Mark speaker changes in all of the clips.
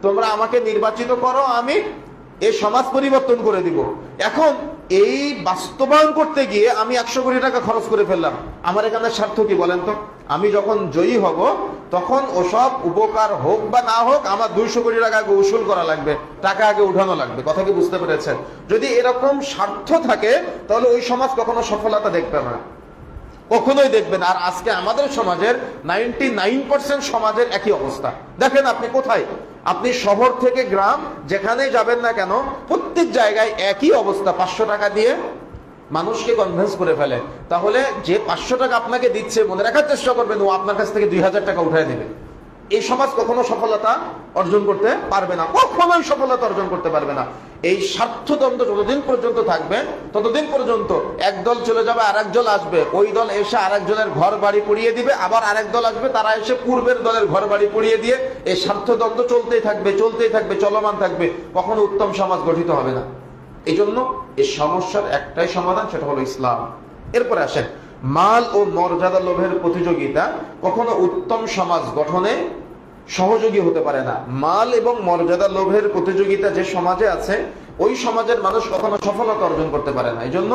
Speaker 1: তোমরা আমাকে নির্বাচিত করো, আমি এই সমাজ পরিবর্তন করে দিব। এখন এই বাস্তবায়ন করতে গিয়ে আমি 100 কোটি টাকা খরচ করে ফেললাম, আমার এখানে স্বার্থ কি বলেন তো? আমি যখন জয়ী হব তখন ওসব উপকার হোক বা না হোক আমার 200 কোটি টাকা আগে উসুল করা লাগবে, টাকা আগে উঠানো লাগবে। কথা কি বুঝতে পেরেছেন? যদি এরকম স্বার্থ থাকে তাহলে ওই সমাজ কখনো সফলতা দেখবে না, কখনোই দেখবেন। আর আজকে আমাদের সমাজের 99% সমাজের একই অবস্থা। দেখেন আপনি কোথায়, আপনি শহর থেকে গ্রাম যেখানেই যাবেন না কেন, প্রত্যেক জায়গায় একই অবস্থা। 500 টাকা দিয়ে মানুষকে কনভিন্স করে ফেলে। তাহলে যে 500 টাকা আপনাকে দিচ্ছে, মনে রাখার চেষ্টা করবেন ও আপনার কাছ থেকে 2000 টাকা উঠায় দেবে। এই সমাজ কখনো সফলতা অর্জন করতে পারবে না, কখনোই সফলতা অর্জন করতে পারবে না। এই স্বার্থদ্বন্দ্ব যতদিন পর্যন্ত থাকবে ততদিন পর্যন্ত এক দল চলে যাবে, আর এক দল আসবে, ওই দল এসে আরেক জনের ঘর বাড়ি পুড়িয়ে দিবে, আবার আরেক দল আসবে, তারা এসে পূর্বের দলের ঘর বাড়ি পুড়িয়ে দিয়ে এই স্বার্থদ্বন্দ্ব চলতেই থাকবে, চলতেই থাকবে, চলমান থাকবে, কখনো উত্তম সমাজ গঠিত হবে না। এই জন্য এই সমস্যার একটাই সমাধান, সেটা হলো ইসলাম। এরপরে আসেন, মাল ও মর্যাদা লোভের প্রতিযোগিতা কখনো উত্তম সমাজ গঠনে সহযোগী হতে পারে না। মাল এবং মর্যাদা লোভের প্রতিযোগিতা যে সমাজে আছে, ওই সমাজের মানুষ কখনো সফলতা অর্জন করতে পারে না। এই জন্য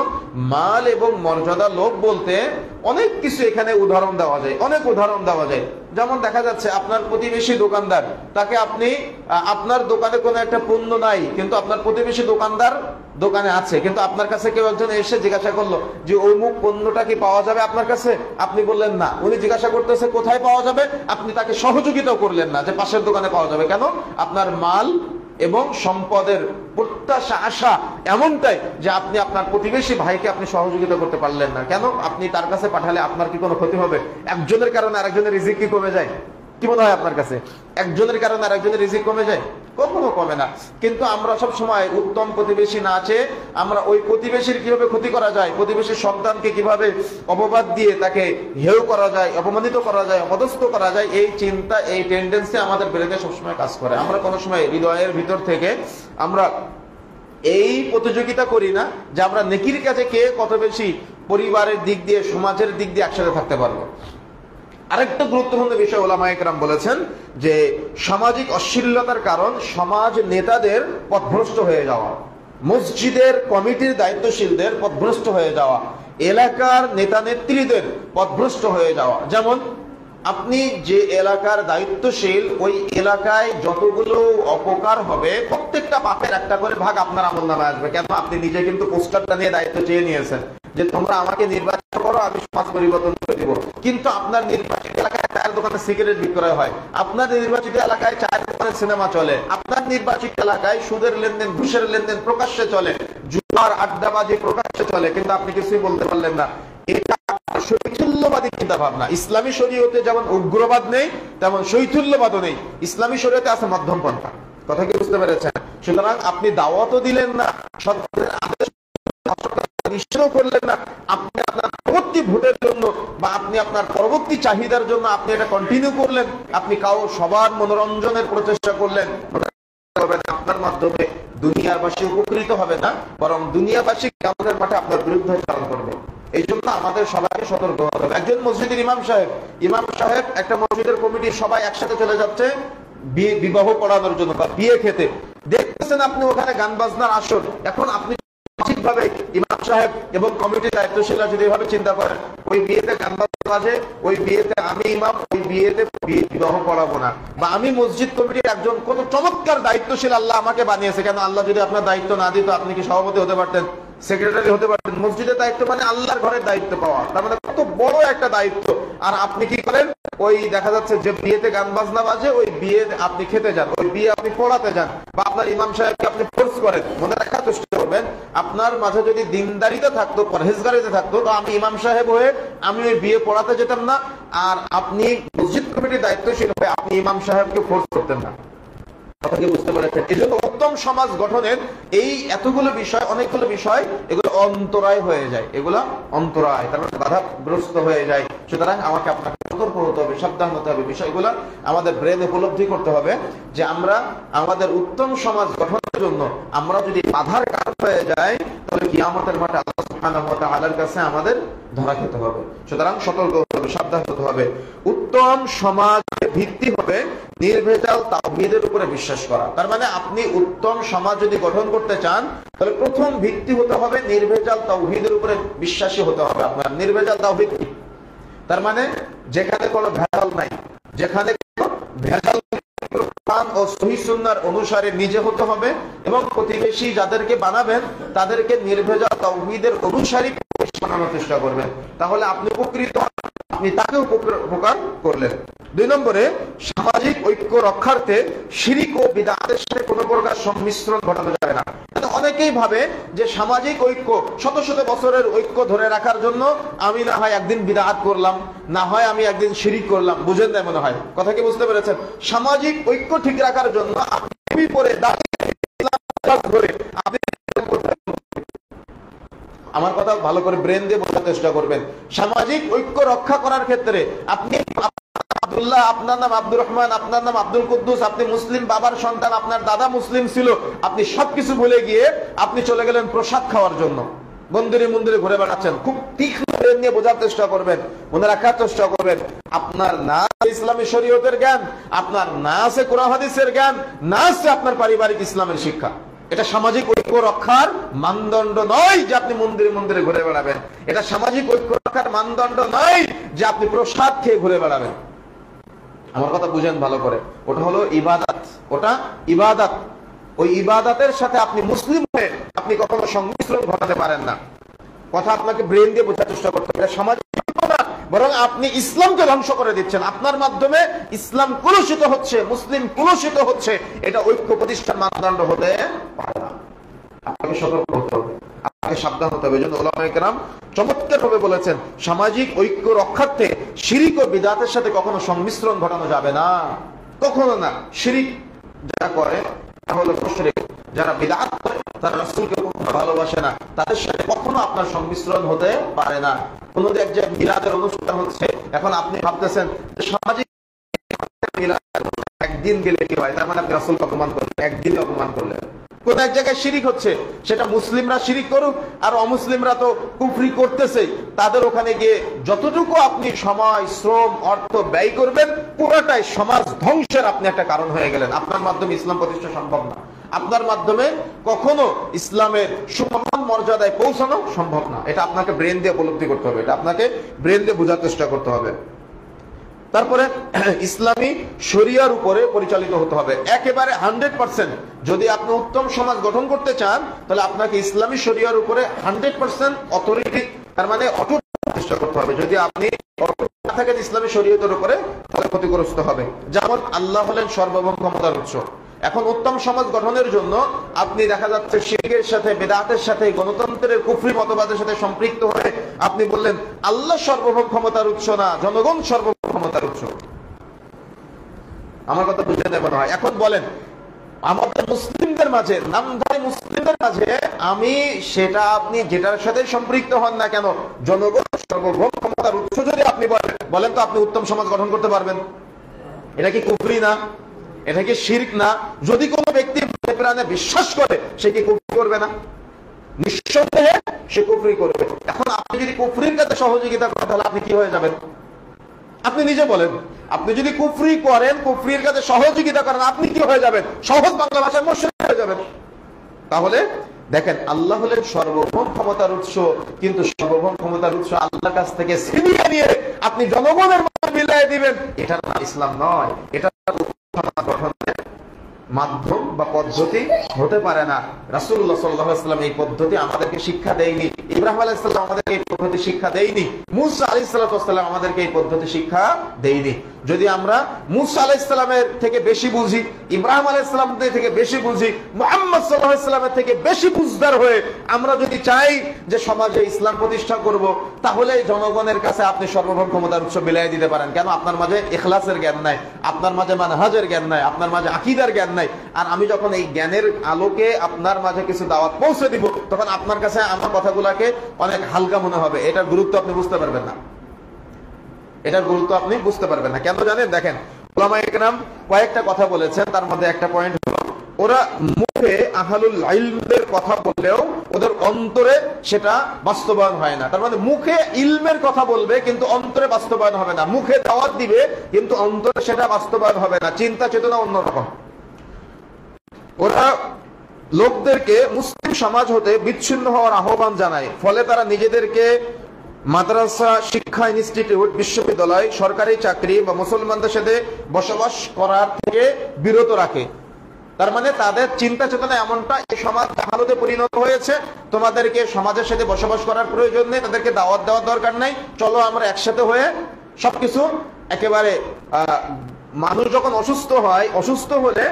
Speaker 1: মাল এবং মর্যাদা লোভ বলতে অনেক কিছু এখানে উদাহরণ দেওয়া যায়, অনেক উদাহরণ দেওয়া যায়। যেমন দেখা যাচ্ছে আপনার প্রতিবেশী দোকানদার, তাকে আপনি, আপনার দোকানে কোনো একটা পণ্য নাই, কিন্তু আপনার প্রতিবেশী দোকানদার দোকানে আছে, কিন্তু আপনার কাছে কেউ একজন এসে জিজ্ঞাসা করলো যে অমুক পণ্যটা কি পাওয়া যাবে আপনার কাছে? আপনি বললেন না। উনি জিজ্ঞাসা করতেছে কোথায় পাওয়া যাবে, আপনি তাকে সহযোগিতাও করলেন না যে পাশের দোকানে পাওয়া যাবে। কেন? আপনার মাল এবং সম্পদের প্রত্যাশা, আশা এমনটাই যে আপনি আপনার প্রতিবেশী ভাইকে আপনি সহযোগিতা করতে পারলেন না। কেন? আপনি তার কাছে পাঠালে আপনার কি কোনো ক্ষতি হবে? একজনের কারণে আরেকজনের রিজিক কি কমে যায়? কি মনে হয় আপনার কাছে? একজনের কারণে আরেকজনের রিজিক কমে যায়? কখনো কমে না। কিন্তু আমরা সব সময় উত্তম প্রতিবেশী না আছে, আমরা ওই প্রতিবেশীর কিভাবে ক্ষতি করা যায়, প্রতিবেশীর সন্তানকে কিভাবে অপবাদ দিয়ে তাকে হেয় করা যায়, অপমানিত করা যায়, অপদস্থ করা যায়, এই চিন্তা, এই টেন্ডেন্সি আমাদের ব্রেনে সবসময় কাজ করে। আমরা কোনো সময় হৃদয়ের ভিতর থেকে আমরা এই প্রতিযোগিতা করি না যে আমরা নেকির কাছে কে কত বেশি পরিবারের দিক দিয়ে, সমাজের দিক দিয়ে একসাথে থাকতে পারবো। আরেকটা গুরুত্বপূর্ণ বিষয় ওলামায়ে কেরাম বলেছেন যে সামাজিক অশ্লীলতার কারণ সমাজ নেতাদের পথভ্রষ্ট হয়ে যাওয়া, মসজিদের কমিটির দায়িত্বশীলদের পথভ্রষ্ট হয়ে যাওয়া, এলাকার নেতা নেত্রীদের পথভ্রষ্ট হয়ে যাওয়া। যেমন আপনি যে এলাকার দায়িত্বশীল, ওই এলাকায় যতগুলো অপকার হবে প্রত্যেকটা পাপের একটা করে ভাগ আপনার আমলনামায় আসবে। কেন? আপনি নিজে কিন্তু পোস্টারটা নিয়ে দায়িত্ব চেয়ে নিয়েছেন যে তোমরা আমাকে নির্বাচিত করো, আমি সমাজ পরিবর্তন করে দিব। কিন্তু আপনার নির্বাচিত এলাকায় চায়ের দোকানে সিগারেট বিক্রয় হয়, আপনার নির্বাচিত এলাকায় চায়ের দোকানে সিনেমা চলে, আপনার নির্বাচিত এলাকায় সুদের লেনদেন, ঘুষের লেনদেন প্রকাশ্যে চলে, জুয়ার আড্ডাবাজি প্রকাশ্যে চলে, কিন্তু আপনি কিছুই বলতে পারলেন না। এটা শৈথুল্যবাদী চিন্তা ভাবনা। ইসলামী শরীয়তে যেমন উগ্রবাদ নেই, তেমন শৈথুল্যবাদও নেই। ইসলামী শরীয়তে আছে মধ্যম পন্থা। কথা কি বুঝতে পেরেছেন? সুতরাং আপনি দাওয়াতও দিলেন না, সরকারের আদেশ নিশ্চয় করলেন না, আপনি আপনার পরবর্তী ভোটের জন্য বা আপনি আপনার পরবর্তী চাহিদার জন্য আপনি এটা কন্টিনিউ করলেন, আপনি সবার মনোরঞ্জনের প্রচেষ্টা করলেন। আপনার মাধ্যমে দুনিয়াবাসী উপকৃত হবে না, বরং দুনিয়াবাসী কিয়ামতের মাঠে আপনার বিরুদ্ধে চালন করবে। এই জন্য আমাদের সবাইকে সতর্ক হতে হবে। একজন মসজিদের ইমাম সাহেব একটা মসজিদের কমিটির সবাই একসাথে চলে যাচ্ছে বিবাহ পড়ানোর জন্য বা বিয়ে খেতে, দেখতেছেন আপনি ওখানে গান বাজনার আসর। এখন আপনি ঠিকভাবে ইমাম সাহেব এবং কমিটির দায়িত্বশীলরা যদি এভাবে চিন্তা করেন ওই বিয়েতে গান বাজনা আছে, ওই বিয়েতে আমি ইমাম, ওই বিয়েতে বিবাহ পড়াবো না, বা আমি মসজিদ কমিটির একজন কত চমৎকার দায়িত্বশীল আল্লাহ আমাকে বানিয়েছে, কেন আল্লাহ যদি আপনার দায়িত্ব না দিত আপনি কি সভাপতি হতে পারতেন, সেক্রেটারি হতে পারতেন? মসজিদের দায়িত্ব মানে আল্লাহর ঘরের দায়িত্ব পাওয়া, তার মানে কত বড় একটা দায়িত্ব। আর আপনি কি করেন? ওই দেখা যাচ্ছে যে বিয়েতে গান বাজনা বাজে, ওই বিয়ে আপনি খেতে যান, ওই বিয়ে আপনি পড়াতে যান, বা আপনার ইমাম সাহেবকে আপনি ফোর্স করেন। মনে রাখার চেষ্টা করবেন, আপনার মাঝে যদি দিনদারিতে থাকতো, পরহেজগারিতে থাকতো, তো আমি ইমাম সাহেব হয়ে আমি ওই বিয়ে পড়াতে যেতাম না, আর আপনি মসজিদ কমিটির দায়িত্বশীল হয়ে আপনি ইমাম সাহেবকে ফোর্স করতেন না। কথাকে বুঝতে পেরেছেন? এই জন্য উত্তম সমাজ গঠনের এই এতগুলো বিষয়, অনেকগুলো বিষয়, এগুলো অন্তরায় হয়ে যায়, এগুলো অন্তরায়, তার মানে বাধাগ্রস্ত হয়ে যায়। সুতরাং আমাকে আপনাকে সতর্ক হতে হবে, সাবধান হতে হবে, বিষয়গুলো আমাদের ব্রেন উপলব্ধি করতে হবে যে আমরা আমাদের উত্তম সমাজ গঠনের জন্য আমরা যদি বাধার কারণ হয়ে যাই, তাহলে কিয়ামতের মাঠে আল্লাহ সুবহানাহু ওয়া তাআলার কাছে আমাদের ধরা খেতে হবে। সুতরাং সতর্ক হবে, সাবধান হতে হবে। উত্তম সমাজের ভিত্তি হবে নির্ভেজাল তাওহীদের উপরে বিশ্বাস করা। তার মানে আপনি উত্তম সমাজ যদি গঠন করতে চান, তাহলে প্রথম ভিত্তি হতে হবে নির্ভেজাল তাওহীদের উপরে বিশ্বাসী হতে হবে আপনার। নির্ভেজাল তাওহীদ, তার মানে যেখানে কোনো ভেজাল নাই, যেখানে কোনো ভেজাল কোরআন ও সহিহ সুন্নাহর অনুসারে নিজে হতে হবে, এবং প্রতিবেশী যাদেরকে বানাবেন তাদেরকে নির্ভেজাল তাওহীদের অনুসারী বানানোর চেষ্টা করবেন। তাহলে আপনি উপকৃত, আপনি তাকে উপকার করলেন। 2 নম্বরে, সামাজিক ঐক্য রক্ষার্থে শিরক ও বিদআতের সাথে কোনো প্রকার সংমিশ্রণ ঘটানো যাবে না। অনেকেই ভাবে যে সামাজিক ঐক্য, শত শত বছরের ঐক্য ধরে রাখার জন্য আমি না হয় একদিন বিদআত করলাম, না হয় আমি একদিন শিরক করলাম। বুঝেন না মনে হয়, কথা কি বুঝতে পেরেছেন? সামাজিক ঐক্য ঠিক রাখার জন্য আপনি পরে ধরে আপনি, আমার কথা ভালো করে ব্রেন দিয়ে বোঝার চেষ্টা করবেন। সামাজিক ঐক্য রক্ষা করার ক্ষেত্রে আপনি আব্দুল্লাহ, আপনার নাম আব্দুর রহমান, আপনার নাম আব্দুল কুদ্দুস, আপনি মুসলিম বাবার সন্তান, আপনার দাদা মুসলিম ছিল, আপনি সবকিছু ভুলে গিয়ে আপনি চলে গেলেন প্রসাদ খাওয়ার জন্য, মন্দিরে মন্দিরে ঘুরে বেড়াচ্ছেন। খুব তীক্ষ্ণ ব্রেন নিয়ে বোঝার চেষ্টা করবেন, মনে রাখার চেষ্টা করবেন। আপনার না ইসলামী শরীয়তের জ্ঞান, আপনার না আছে কোরআন হাদিসের জ্ঞান, না আছে আপনার পারিবারিক ইসলামের শিক্ষা। এটা সামাজিক ঐক্য রক্ষার মানদণ্ড নয় যে আপনি মন্দিরে মন্দিরে ঘুরে বেড়াবেন। এটা সামাজিক ঐক্য রক্ষার মানদণ্ড নয় যে আপনি প্রসাদ খেয়ে ঘুরে বেড়াবেন। আমার কথা বুঝেন ভালো করে। ওটা হলো ইবাদত, ওটা ইবাদত। ওই ইবাদতের সাথে আপনি মুসলিম হয়ে আপনি কখনো সংমিশ্রণ ঘটাতে পারেন না। কথা আপনাকে ব্রেন দিয়ে বোঝার চেষ্টা করতে হবে। সামাজিক না, বরং আপনি ইসলামকে ধ্বংস করে দিচ্ছেন। আপনার মাধ্যমে ইসলাম কলুষিত হচ্ছে, মুসলিম কলুষিত হচ্ছে। এটা ঐক্য প্রতিষ্ঠার মানদণ্ড হতে পারে না। আপনাকে সতর্ক হতে হবে, আপনাকে সাবধান হতে হবে। এই জন্য উলামায়ে কেরাম চমৎকার ভাবে বলেছেন, সামাজিক ঐক্য রক্ষার্থে শিরক ও বিদআতের সাথে কখনো সংমিশ্রণ ঘটানো যাবে না, কখনো না। শিরক যারা করে তাহলে মুশরিক, যারা বিদআত করে তারা রাসূলকে ভালোবাসে না, তাদের সাথে কখনো আপনার সংমিশ্রণ হতে পারে না। কোন এক জায়গায় মিলাদের অনুষ্ঠান হচ্ছে, এখন আপনি ভাবতেছেন সামাজিক একদিন গেলে কি হয়, তার মানে আপনি রাসূলকে অপমান করলেন, একদিনে অপমান করলেন। কোন এক জায়গায় শিরিক হচ্ছে, সেটা মুসলিমরা শিরিক করুক আর অমুসলিমরা তো কুফরি করতেছে, তাদের ওখানে গিয়ে যতটুকু আপনি সময়, শ্রম, অর্থ ব্যয় করবেন, পুরোটাই সমাজ ধ্বংসের আপনি একটা কারণ হয়ে গেলেন। আপনার মাধ্যমে ইসলাম প্রতিষ্ঠা সম্ভব না, আপনার মাধ্যমে কখনো ইসলামের সুমহান মর্যাদায় পৌঁছানো সম্ভব না। এটা আপনাকে ব্রেন দিয়ে উপলব্ধি করতে হবে, এটা আপনাকে ব্রেন দিয়ে বোঝার চেষ্টা করতে হবে। তারপরে ইসলামী শরিয়ার উপরে পরিচালিত হতে হবে একেবারে 100%। যদি আপনি উত্তম সমাজ গঠন করতে চান, তাহলে আপনাকে ইসলামী শরিয়ার উপরে 100% অথরিটি, তার মানে অটুট চেষ্টা করতে হবে। যদি আপনি অটুট না থাকেন ইসলামী শরিয়তের উপরে, তাহলে ক্ষতিগ্রস্ত হবে। যেমন আল্লাহ হলেন সর্বভৌম ক্ষমতার উৎস। এখন উত্তম সমাজ গঠনের জন্য আপনি দেখা যাচ্ছে শিরকের সাথে, বিদআতের সাথে, গণতন্ত্রের কুফরি মতবাদের সাথে সম্পৃক্ত হয়ে আপনি বললেন আল্লাহ সর্বভৌম ক্ষমতার উৎস না, জনগণ সর্বভৌম ক্ষমতার উৎস। আমার কথা বুঝতে দেবেন হয়। এখন বলেন আমাদের মুসলিমদের মাঝে, নামধারী মুসলিমদের মাঝে, আমি সেটা আপনি যেটার সাথে সম্পৃক্ত হন না কেন, জনগণ সর্বভৌম ক্ষমতার উৎস যদি আপনি বলেন, তো আপনি উত্তম সমাজ গঠন করতে পারবেন? এটা কি কুফরি না? এটা কি শিরক না? যদি কোনো ব্যক্তি প্রাণে বিশ্বাস করে, সে কি কুফরি করবে না? নিঃসন্দেহে সে কুফরি করবে। এখন আপনি যদি কুফরির কাছে সহযোগিতা করেন, তাহলে আপনি কি হয়ে যাবেন? আপনি নিজে বলেন, আপনি যদি কুফরি করেন, কুফরির কাছে সহযোগিতা করেন, আপনি কি হয়ে যাবেন? সহজ বাংলা ভাষায় মুশরিক হয়ে যাবেন। তাহলে দেখেন, আল্লাহ হলেন সর্বভৌম ক্ষমতার উৎস, কিন্তু সর্বভৌম ক্ষমতার উৎস আল্লাহর কাছ থেকে ছিনিয়ে নিয়ে আপনি জনগণের মধ্যে মিলিয়ে দিবেন, এটা ইসলাম নয়। এটা গঠনের মাধ্যম বা পদ্ধতি হতে পারে না। রাসূলুল্লাহ সাল্লাল্লাহু আলাইহি ওয়াসাল্লাম এই পদ্ধতি আমাদেরকে শিক্ষা দেয়নি, ইব্রাহিম আলাইহিস সালাম আমাদেরকে এই পদ্ধতি শিক্ষা দেয়নি, মুসা আলাইহিস সালাম আমাদেরকে এই পদ্ধতি শিক্ষা দেয়নি। যদি আমরা মুসা আলাইহিস সালামের থেকে বেশি বুঝি, ইব্রাহিম আলাইহিস সালাম থেকে বেশি বুঝি, মুহাম্মদ সাল্লাল্লাহু আলাইহি ওয়াসাল্লামের থেকে বেশি বুঝদার হয়ে আমরা যদি চাই যে সমাজে ইসলাম প্রতিষ্ঠা করব, তাহলে জনগণের কাছে আপনি সর্বভৌম ক্ষমতার উৎস বিলাই দিতে পারেন। কেন? আপনার মাঝে ইখলাসের জ্ঞান নাই, আপনার মাঝে মানহাজের জ্ঞান নাই, আপনার মাঝে আকীদার জ্ঞান নাই। আর আমি যখন এই জ্ঞানের আলোকে আপনার মাঝে কিছু দাওয়াত পৌঁছে দিব, তখন আপনার কাছে আমার কথাগুলোকে অনেক হালকা মনে হবে। এটার গুরুত্ব আপনি বুঝতে পারবেন না, এটার গুরুত্ব আপনি বুঝতে পারবেন না। কেন জানেন? দেখেন, উলামায়ে কেরাম কয়েকটা কথা বলেছেন, তার মধ্যে একটা পয়েন্ট হলো ওরা মুখে আহলুল ইলমের কথা বললেও ওদের অন্তরে সেটা বাস্তবায়ন হয় না। তার মানে মুখে ইলমের কথা বলবে কিন্তু অন্তরে বাস্তবায়ন হবে না, মুখে দাওয়াত দিবে কিন্তু অন্তরে সেটা বাস্তবায়ন হবে না, চিন্তা চেতনা অন্যরকম। ওরা লোকদেরকে মুসলিম সমাজ হতে বিচ্ছিন্ন হওয়ার আহ্বান জানায়, ফলে তারা নিজেদেরকে মাদ্রাসা, শিক্ষা ইনস্টিটিউট, বিশ্ববিদ্যালয়, সরকারি চাকরি বা মুসলমানদের সাথে বসবাস করার থেকে বিরত রাখে। তার মানে তাদের চিন্তা চেতনা এমনটা, এই সমাজ জাহালতে পরিণত হয়েছে, তোমাদেরকে সমাজের সাথে বসবাস করার প্রয়োজন নেই, তাদেরকে দাওয়াত দেওয়ার দরকার নাই, চলো আমরা একসাথে হয়ে সবকিছু একেবারে। মানুষ যখন অসুস্থ হয়, অসুস্থ হলে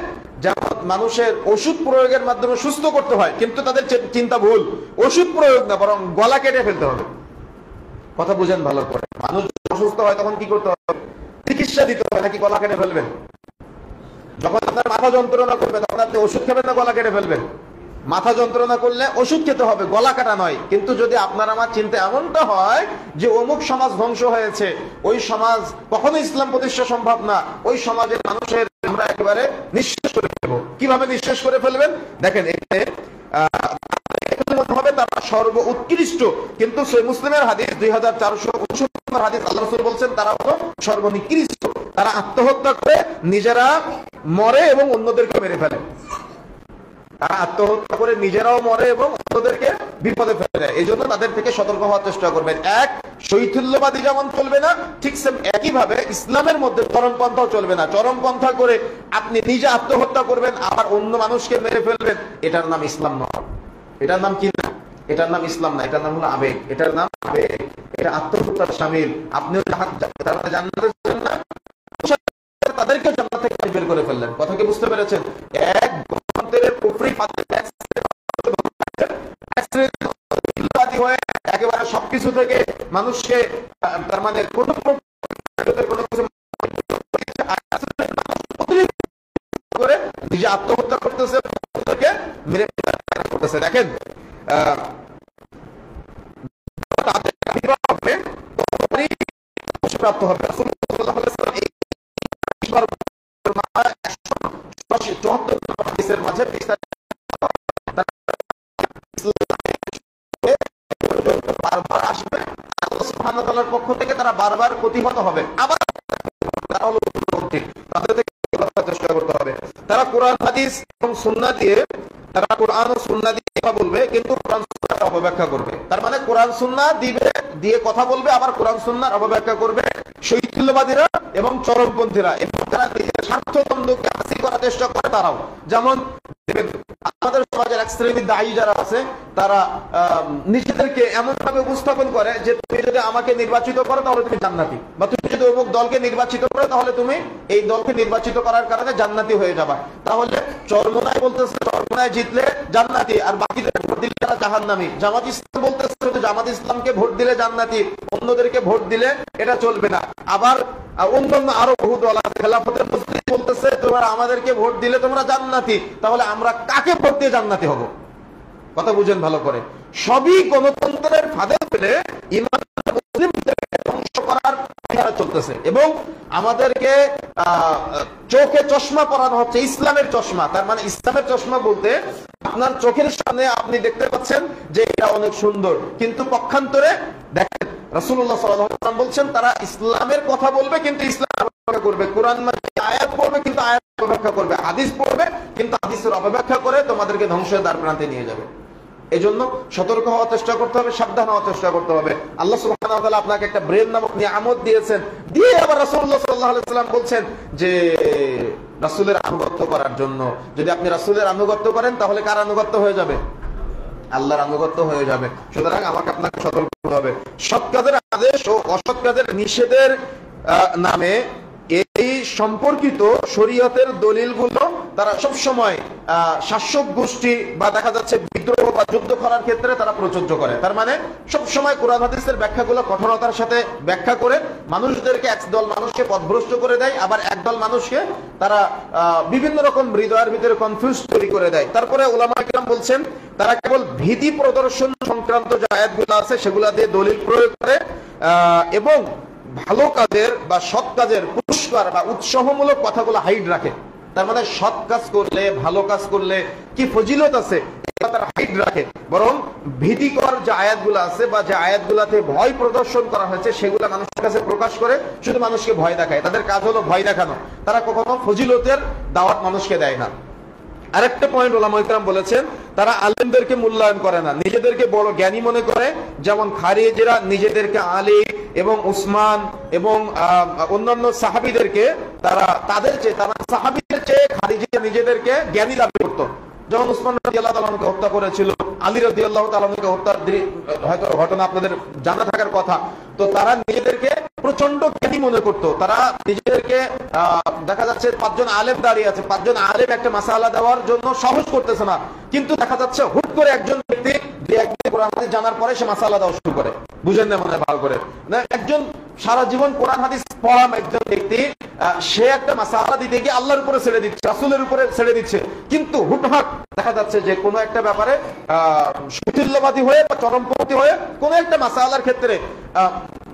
Speaker 1: যেমন মানুষের ওষুধ প্রয়োগের মাধ্যমে সুস্থ করতে হয়, কিন্তু তাদের চিন্তা ভুল, ওষুধ প্রয়োগ না বরং গলা কেটে ফেলতে হবে। কথা বুঝেন ভালো করে। মানুষ অসুস্থ হয় তখন কি করতে হবে? চিকিৎসা দিতে হবে, নাকি গলা কেটে ফেলবেন? যখন আপনার মাথা যন্ত্রণা করবে তখন আপনি ওষুধ খাবেন না গলা কেটে ফেলবেন? মাথা যন্ত্রণা করলে ওষুধ খেতে হবে, গলা কাটা নয়। কিন্তু যদি আপনার আমার চিন্তা এমনটা হয় যে অমুক সমাজ ধ্বংস হয়েছে, ওই সমাজ কখনো ইসলাম প্রতিষ্ঠা সম্ভব না, ওই সমাজের মানুষের আমরা একেবারে নিঃশেষ করে ফেলবো। কিভাবে নিঃশেষ করে ফেলবেন দেখেন, এখানে হবে তারা সর্ব উৎকৃষ্ট, কিন্তু সহিহ মুসলিমের হাদিস 2469 হাদিস, আল্লাহ রাসূল বলছেন তারা হলো সর্বনিকৃষ্ট। তারা আত্মহত্যা করে নিজেরা মরে এবং অন্যদেরকে মেরে ফেলে। তারা আত্মহত্যা করে নিজেরাও মরে এবং অন্যদেরকে বিপদে ফেলে দেয়। এই জন্য তাদের থেকে সতর্ক হওয়ার চেষ্টা করবেন। এক, শৈথিল্যবাদী যেমন চলবে না, ঠিক সেম একইভাবে ইসলামের মধ্যে চরমপন্থাও চলবে না। চরমপন্থা করে আপনি নিজে আত্মহত্যা করবেন আবার অন্য মানুষকে মেরে ফেলবেন, এটার নাম ইসলাম নয়। এটার নাম কি না? এটার নাম ইসলাম না, এটার নাম হলো আবেগ। এটার নাম আবেগ, এটা আত্মহত্যার শামিল। আপনিও জান্নাতে যাবেন না, তাদেরকে জান্নাত থেকে বের করে ফেললেন। কথা কি বুঝতে পেরেছেন? এক অন্তরের কুফরি হয়ে একেবারে সবকিছু থেকে মানুষকে, তার মানে কোনো করে নিজে আত্মহত্যা করতেছে, মেরে করতেছে। দেখেন প্রাপ্ত হবে। বারবার আসবে আল্লাহ সুবহানাহু ওয়া তাআলার পক্ষ থেকে, তারা বারবার প্রতিহত হবে, আবার তাদের থেকে চেষ্টা করতে হবে। তারা কোরআন হাদিস এবং সুন্নাহ দিয়ে, তারা কোরআন ও সুন্নাহ দিয়ে কথা বলবে কিন্তু কোরআন সুন্নাহর অপব্যাখ্যা করবে। তার মানে কোরআন সুন্নাহ দিয়ে কথা বলবে আবার কোরআন সুন্নাহর অপব্যাখ্যা করবে শৈথিল্যবাদীরা এবং চরমপন্থীরা। এবং তারা নিজের স্বার্থতন্ত্রকে হাসিল করার চেষ্টা করে। তারাও যেমন আমাদের সমাজের এক শ্রেণীর দায়ী যারা আছে, তারা নিজেদেরকে এমন ভাবে উপস্থাপন করে যে তুমি যদি আমাকে নির্বাচিত করো তাহলে তুমি জান্নাতি, বা তুমি যদি অমুক দলকে নির্বাচিত করো তাহলে তুমি এই দলকে নির্বাচিত করার কারণে জান্নাতি হয়ে যাবা। তাহলে চরমোনায় বলতেছে চরমোনায় জিতলে জান্নাতি, আর বাকিদের ভোট দিলে তারা জাহান্নামী। জামাত ইসলাম বলতেছে জামাত ইসলামকে ভোট দিলে জান্নাতি, অন্যদেরকে ভোট দিলে এটা চলবে না। আবার অন্যান্য আরো বহু দল আছে, খেলাফতের মসজিদ বলতেছে তোমরা আমাদেরকে ভোট দিলে তোমরা জান্নাতি, তাহলে আমরা কাকে ভোট দিয়ে জান্নাতি হব? কথা বুঝেন ভালো করে। সবই গণতন্ত্রের ফাঁদে ফেলে ইমান মুসলিমদের ধ্বংস করার চেষ্টা চলতেছে। এবং আমাদেরকে চোখে চশমা পরানো হচ্ছে, ইসলামের চশমা। তার মানে ইসলামের চশমা বলতে আপনার চোখের সামনে আপনি দেখতে পাচ্ছেন যে এটা অনেক সুন্দর, কিন্তু পক্ষান্তরে দেখেন রাসূলুল্লাহ সাল্লাল্লাহু আলাইহি ওয়াসাল্লাম বলছেন তারা ইসলামের কথা বলবে কিন্তু ইসলাম অপব্যাখ্যা করবে, কোরআন মাজিদ আয়াত পড়বে কিন্তু আয়াত অপব্যাখ্যা করবে, হাদিস পড়বে কিন্তু হাদিসের অপব্যাখ্যা করে তোমাদেরকে ধ্বংসের দ্বার প্রান্তে নিয়ে যাবে। এই জন্য সতর্ক হওয়ার চেষ্টা করতে হবে, সাবধান হওয়ার চেষ্টা করতে হবে। আল্লাহ সুবহানাহু ওয়া তাআলা আপনাকে একটা ব্রেন নামক নিয়ামত দিয়েছেন, দিয়ে আবার রাসূলুল্লাহ সাল্লাল্লাহু আলাইহি ওয়াসাল্লাম বলছেন যে রাসূলের আনুগত্য করার জন্য। যদি আপনি রাসূলের আনুগত্য করেন তাহলে কার আনুগত্য হয়ে যাবে? আল্লাহর আনুগত্য হয়ে যাবে। সুতরাং আমাকে আপনাকে সতর্ক হতে হবে। সৎ কাজের আদেশ ও অসৎ কাজের নিষেধের নামে এই সম্পর্কিত শরীয়তের দলিলগুলো তারা সবসময় শাসক গোষ্ঠী বা দেখা যাচ্ছে বিদ্রোহ বা যুদ্ধ করার ক্ষেত্রে তারা প্রযোজ্য করে। তার মানে সবসময় কোরআন হাদিসের ব্যাখ্যাগুলো কঠোরতার সাথে ব্যাখ্যা করে মানুষদেরকে, একদল মানুষকে পথভ্রষ্ট করে দেয়, আবার একদল মানুষকে তারা বিভিন্ন রকম হৃদয়ের ভিতরে কনফিউজ তৈরি করে দেয়। তারপরে উলামা কিরাম বলছেন তারা কেবল ভীতি প্রদর্শন সংক্রান্ত যে আয়াতগুলো আছে সেগুলা দিয়ে দলিল প্রয়োগ করে এবং ভালো কাজের বা সৎ কাজের পুরস্কার বা উৎসাহমূলক কথাগুলো হাইড রাখে। তার মানে সৎ কাজ করলে, ভালো কাজ করলে কি ফজিলত আছে তারা হাইড রাখে, বরং ভীতিকর যে আয়াতগুলো আছে বা যে আয়াতগুলাতে ভয় প্রদর্শন করা হয়েছে সেগুলো মানুষের কাছে প্রকাশ করে শুধু মানুষকে ভয় দেখায়। তাদের কাজ হলো ভয় দেখানো, তারা কখনো ফজিলতের দাওয়াত মানুষকে দেয় না। আরেকটা পয়েন্ট ওলামা ইকরাম বলেছেন, তারা আলেমদেরকে মূল্যায়ন করে না, নিজেদেরকে বড় জ্ঞানী মনে করে। যেমন খারিজিরা নিজেদেরকে আলী এবং উসমান এবং অন্যান্য সাহাবীদেরকে তাদের চেয়ে, তারা সাহাবীদের চেয়ে খারিজিরা নিজেদেরকে জ্ঞানী দাবি করত। যখন উসমান রাদিয়াল্লাহু তাআলা আনহুকে হত্যা করেছিল, আলী রাদিয়াল্লাহু তাআলা আনহুকে হত্যার হয়তো ঘটনা আপনাদের জানা থাকার কথা, তো তারা নিজেদেরকে প্রচন্ড জ্ঞানী মনে করত। তারা নিজেদেরকে দেখা যাচ্ছে 5 জন আলেম দাঁড়িয়ে আছে, 5 জন আলেম একটা মাসালা দেওয়ার জন্য সাহস করতেছে না, কিন্তু দেখা যাচ্ছে হুট করে একজন ব্যক্তি কোরআন হাদিস জানার পরে সে মাসালা দেওয়া শুরু করে। বুঝেন না মনে ভালো করে না, একজন সারা জীবন কোরআন হাদিস পড়া একজন ব্যক্তি সে একটা মাসালা দিতে গিয়ে আল্লাহর উপরে ছেড়ে দিচ্ছে, রাসূলের উপরে ছেড়ে দিচ্ছে, কিন্তু হুটহাট দেখা যাচ্ছে যে কোনো একটা ব্যাপারে সুতুল্যবাদী হয়ে বা চরমপন্থী হয়ে কোনো একটা মাসালার ক্ষেত্রে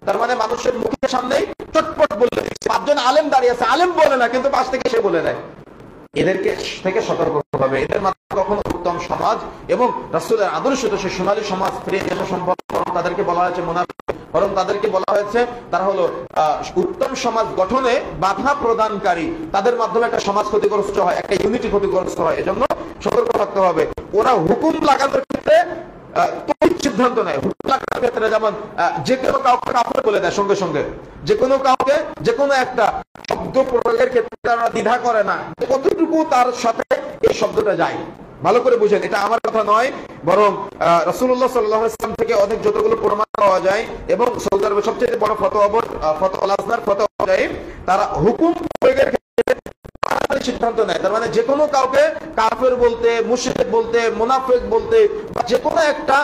Speaker 1: তার মানে মানুষের মুখের সামনেই চটপট বলে দিচ্ছে। 5 জন আলেম দাঁড়িয়ে আছে, আলেম বলে না কিন্তু পাশ থেকে সে বলে দেয়। এদেরকে থেকে সতর্ক হবে, এদের মাধ্যমে কখনো উত্তম সমাজ এবং রাসূলের আদর্শিত সেই সোনালী সমাজ ফিরিয়ে যেতে সম্ভব। তাদেরকে বলা হয়েছে মুনাফিক, বরং তাদেরকে বলা হয়েছে তারা হলো উত্তম সমাজ গঠনে বাধা প্রদানকারী। তাদের মাধ্যমে একটা সমাজ ক্ষতিগ্রস্ত হয়, একটা ইউনিটি ক্ষতিগ্রস্ত হয়। এজন্য সতর্ক থাকতে হবে। ওরা হুকুম লাগানোর ক্ষেত্রে সিদ্ধান্ত নেয়, হুকুম লাগানোর ক্ষেত্রে যেমন যে কোনো কাউকে কাফের বলে দেয়, সঙ্গে সঙ্গে যে কোনো কাউকে যে কোনো একটা শব্দ প্রয়োগের ক্ষেত্রে তারা দ্বিধা করে না, কতটুকু তার সাথে এই শব্দটা যায়। ভালো করে বুঝেন, এটা আমার কথা নয়, বরং রাসূলুল্লাহ সাল্লাল্লাহু আলাইহি ওয়াসাল্লাম থেকে অনেক যতগুলো প্রমাণ পাওয়া যায় এবং সৌদি আরবের সবচেয়ে বড় ফতোয়া অনুযায়ী তারা হুকুম প্রয়োগের ক্ষেত্রে সিদ্ধান্ত নেয়। তার মানে যে কোনো কাউকে কাফের বলতে, মুশরিক বলতে, মুনাফিক বলতে বা যে কোনো একটা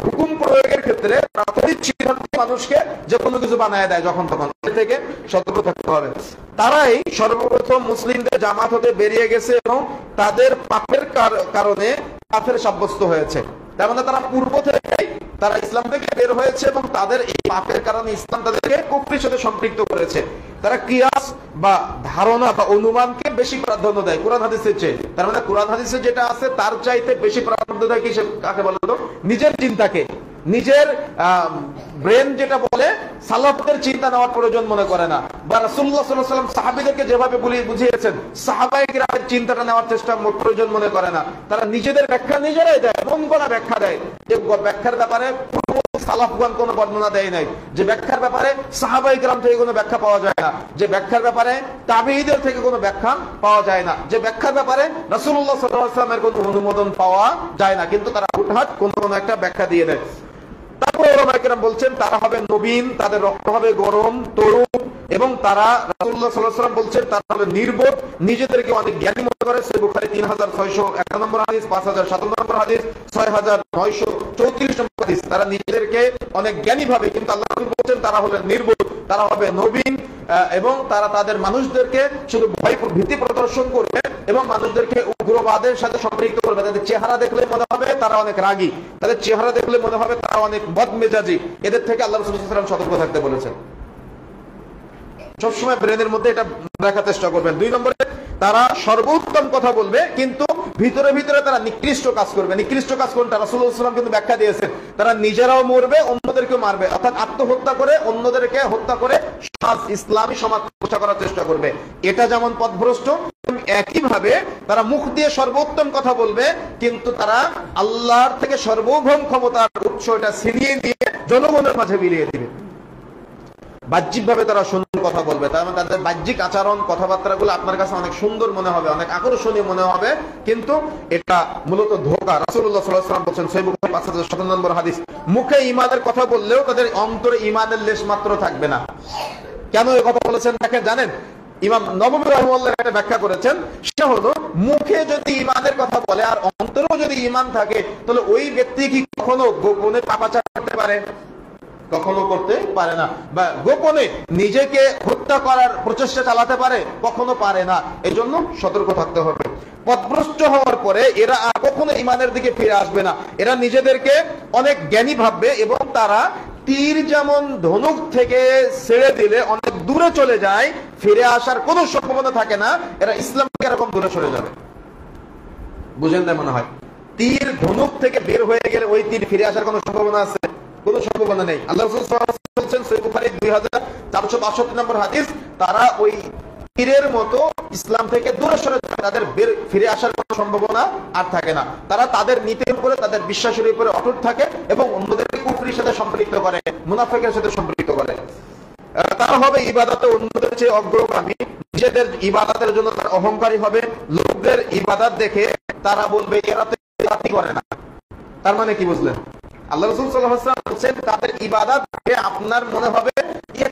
Speaker 1: হুকুম প্রয়োগের ক্ষেত্রে প্রাথমিক সিদ্ধান্ত মানুষকে যে কোনো কিছু বানায় দেয় যখন তখন। থেকে সতর্ক থাকতে হবে। তারাই সর্বপ্রথম মুসলিমদের জামাত হতে বেরিয়ে গেছে এবং তাদের পাপের কারণে কাফের সাব্যস্ত হয়েছে। তার মানে তারা পূর্ব থেকে তারা ইসলাম থেকে বের হয়েছে এবং তাদের এই পাপের কারণে ইসলাম তাদেরকে কুফরির সাথে সম্পৃক্ত করেছে। তারা কিয়াস বা ধারণা বা অনুমানকে বেশি প্রাধান্য দেয় কোরআন হাদিসের চেয়ে। তার মানে কোরআন হাদিসে যেটা আছে তার চাইতে বেশি প্রাধান্য দেয় কি, কাকে বলে তো, নিজের চিন্তাকে, নিজের ব্রেন যেটা বলে সালাফদের চিন্তা নেওয়ার প্রয়োজন মনে করে না। বা রাসূলুল্লাহ সাল্লাল্লাহু আলাইহি ওয়াসাল্লাম সাহাবীদেরকে যেভাবে বুঝিয়েছেন সাহাবায়ে কিরামের চিন্তাটা নেওয়ার চেষ্টা প্রয়োজন মনে করে না। তারা নিজেদের ব্যাখ্যা নিজেরাই দেয়, এমন কোন ব্যাখ্যা দেয় যে ব্যাখ্যার ব্যাপারে সালাফগণ কোনো বর্ণনা দেয় নাই, যে ব্যাখ্যার ব্যাপারে সাহাবায়ে কিরাম থেকে কোনো ব্যাখ্যা পাওয়া যায় না, যে ব্যাখ্যার ব্যাপারে তাবেঈদের থেকে কোনো ব্যাখ্যা পাওয়া যায় না, যে ব্যাখ্যার ব্যাপারে রাসূলুল্লাহ সাল্লাল্লাহু আলাইহি ওয়াসাল্লামের কোনো অনুমোদন পাওয়া যায় না, কিন্তু তারা হুটহাট কোনো একটা ব্যাখ্যা দিয়ে দেয়। তারপরে ওলামায়ে কেরাম বলছেন তারা হবে নবীন, তাদের রক্ত হবে গরম তরুণ এবং তারা রাসূলুল্লাহ সাল্লাল্লাহু আলাইহি ওয়াসাল্লাম বলছেন তারা হবে নির্বোধ, নিজেদেরকে অনেক জ্ঞানী মনে করে। সহিহ বুখারী 3601 নম্বর হাদিস, 5057 নম্বর হাদিস, 6934 নম্বর হাদিস। তারা নিজেদেরকে অনেক জ্ঞানী ভাবে, কিন্তু আল্লাহ রাসূল বলছেন তারা হবে নির্বোধ, তারা হবে নবীন এবং তারা তাদের মানুষদেরকে শুধু ভীতি প্রদর্শন করবে এবং মানুষদেরকে উগ্রবাদের সাথে সম্পৃক্ত করবে। তাদের চেহারা দেখলে মনে হবে তারা অনেক রাগী, তাদের চেহারা দেখলে মনে হবে তারা অনেক বদমেজাজি। এদের থেকে আল্লাহ রাসূল সাল্লাল্লাহু আলাইহি ওয়াসাল্লাম সতর্ক থাকতে বলেছেন। সবসময় ব্রেনের মধ্যে এটা রাখার চেষ্টা করবেন। 2 নম্বরে তারা সর্বোত্তম কথা বলবে কিন্তু ভিতরে ভিতরে তারা নিকৃষ্ট কাজ করবে। নিকৃষ্ট কাজ কোনটা রাসূলুল্লাহ সাল্লাল্লাহু আলাইহি ওয়াসাল্লাম কিন্তু ব্যাখ্যা দিয়েছেন, তারা নিজেরাও মরবে অন্যদেরকেও মারবে, অর্থাৎ আত্মহত্যা করে অন্যদেরকে হত্যা করে ইসলামী সমাজ প্রতিষ্ঠা করার চেষ্টা করবে। এটা যেমন পথভ্রষ্ট, একই ভাবে তারা মুখ দিয়ে সর্বোত্তম কথা বলবে কিন্তু তারা আল্লাহর থেকে সর্বভৌম ক্ষমতার উৎস এটা ছিনিয়ে দিয়ে জনগণের মাঝে বিলিয়ে দিবে। বাহ্যিকভাবে তারা সুন্দর কথা বলবে, তার মানে তাদের বাহ্যিক আচরণ কথাবার্তাগুলো আপনার কাছে অনেক সুন্দর মনে হবে, অনেক আকর্ষণীয় মনে হবে, কিন্তু এটা মূলত ধোঁকা। রাসূলুল্লাহ সাল্লাল্লাহু আলাইহি ওয়াসাল্লাম বলেছেন, সহিহ বুখারী 5057 নম্বর হাদিস, মুখে ঈমানের কথা বললেও তাদের অন্তরে ঈমানের লেশ মাত্র থাকবে না। কেন এই কথা বলেছেন দেখেন, জানেন? ইমাম নববী রাহিমাহুল্লাহ একটা ব্যাখ্যা করেছেন, সেটা হলো মুখে যদি ঈমানের কথা বলে আর অন্তরেও যদি ঈমান থাকে তাহলে ওই ব্যক্তি কি কখনো গোপনে পাপাচার করতে পারে? কখনো করতে পারে না। বা গোপনে নিজেকে হত্যা করার প্রচেষ্টা চালাতে পারে? কখনো পারে না। এজন্য সতর্ক থাকতে হবে। পথভ্রষ্ট হওয়ার পরে এরা আর কখনো ঈমানের দিকে ফিরে আসবে না। এরা নিজেদেরকে অনেক জ্ঞানী ভাববে এবং তারা তীর যেমন ধনুক থেকে ছেড়ে দিলে অনেক দূরে চলে যায়, ফিরে আসার কোনো সম্ভাবনা থাকে না, এরা ইসলাম থেকে এরকম দূরে সরে যাবে। বুঝেন না মনে হয়? তীর ধনুক থেকে বের হয়ে গেলে ওই তীর ফিরে আসার কোনো সম্ভাবনা আছে? কোনো সম্ভাবনা নেই। আল্লাহ রাসূল সাল্লাল্লাহু আলাইহি ওয়াসাল্লাম বলেছেন, সহিহ বুখারী 2462 নম্বর হাদিস, তারা ওই তীরের মতো ইসলাম থেকে দূরে সরে যায়, তাদের ফিরে আসার কোনো সম্ভাবনা আর থাকে না। তারা তাদের নীতির উপরে, তাদের বিশ্বাসের উপরে অটুট থাকে এবং অন্যদেরকে কুফরির সাথে সম্পৃক্ত করে, মুনাফিকের সাথে সম্পৃক্ত করে। তারা হবে ইবাদতে অন্যদের চেয়ে অগ্রগামী, নিজেদের ইবাদতের জন্য তারা অহংকারী হবে, লোকদের ইবাদত দেখে তারা বলবে এরা তো ইবাদতই করে না। তার মানে কি বুঝলেন? আল্লাহ রাসূল সাল্লাল্লাহু আলাইহি ওয়াসাল্লাম বলেন, তাদের ইবাদত দেখে আপনার মনে হবে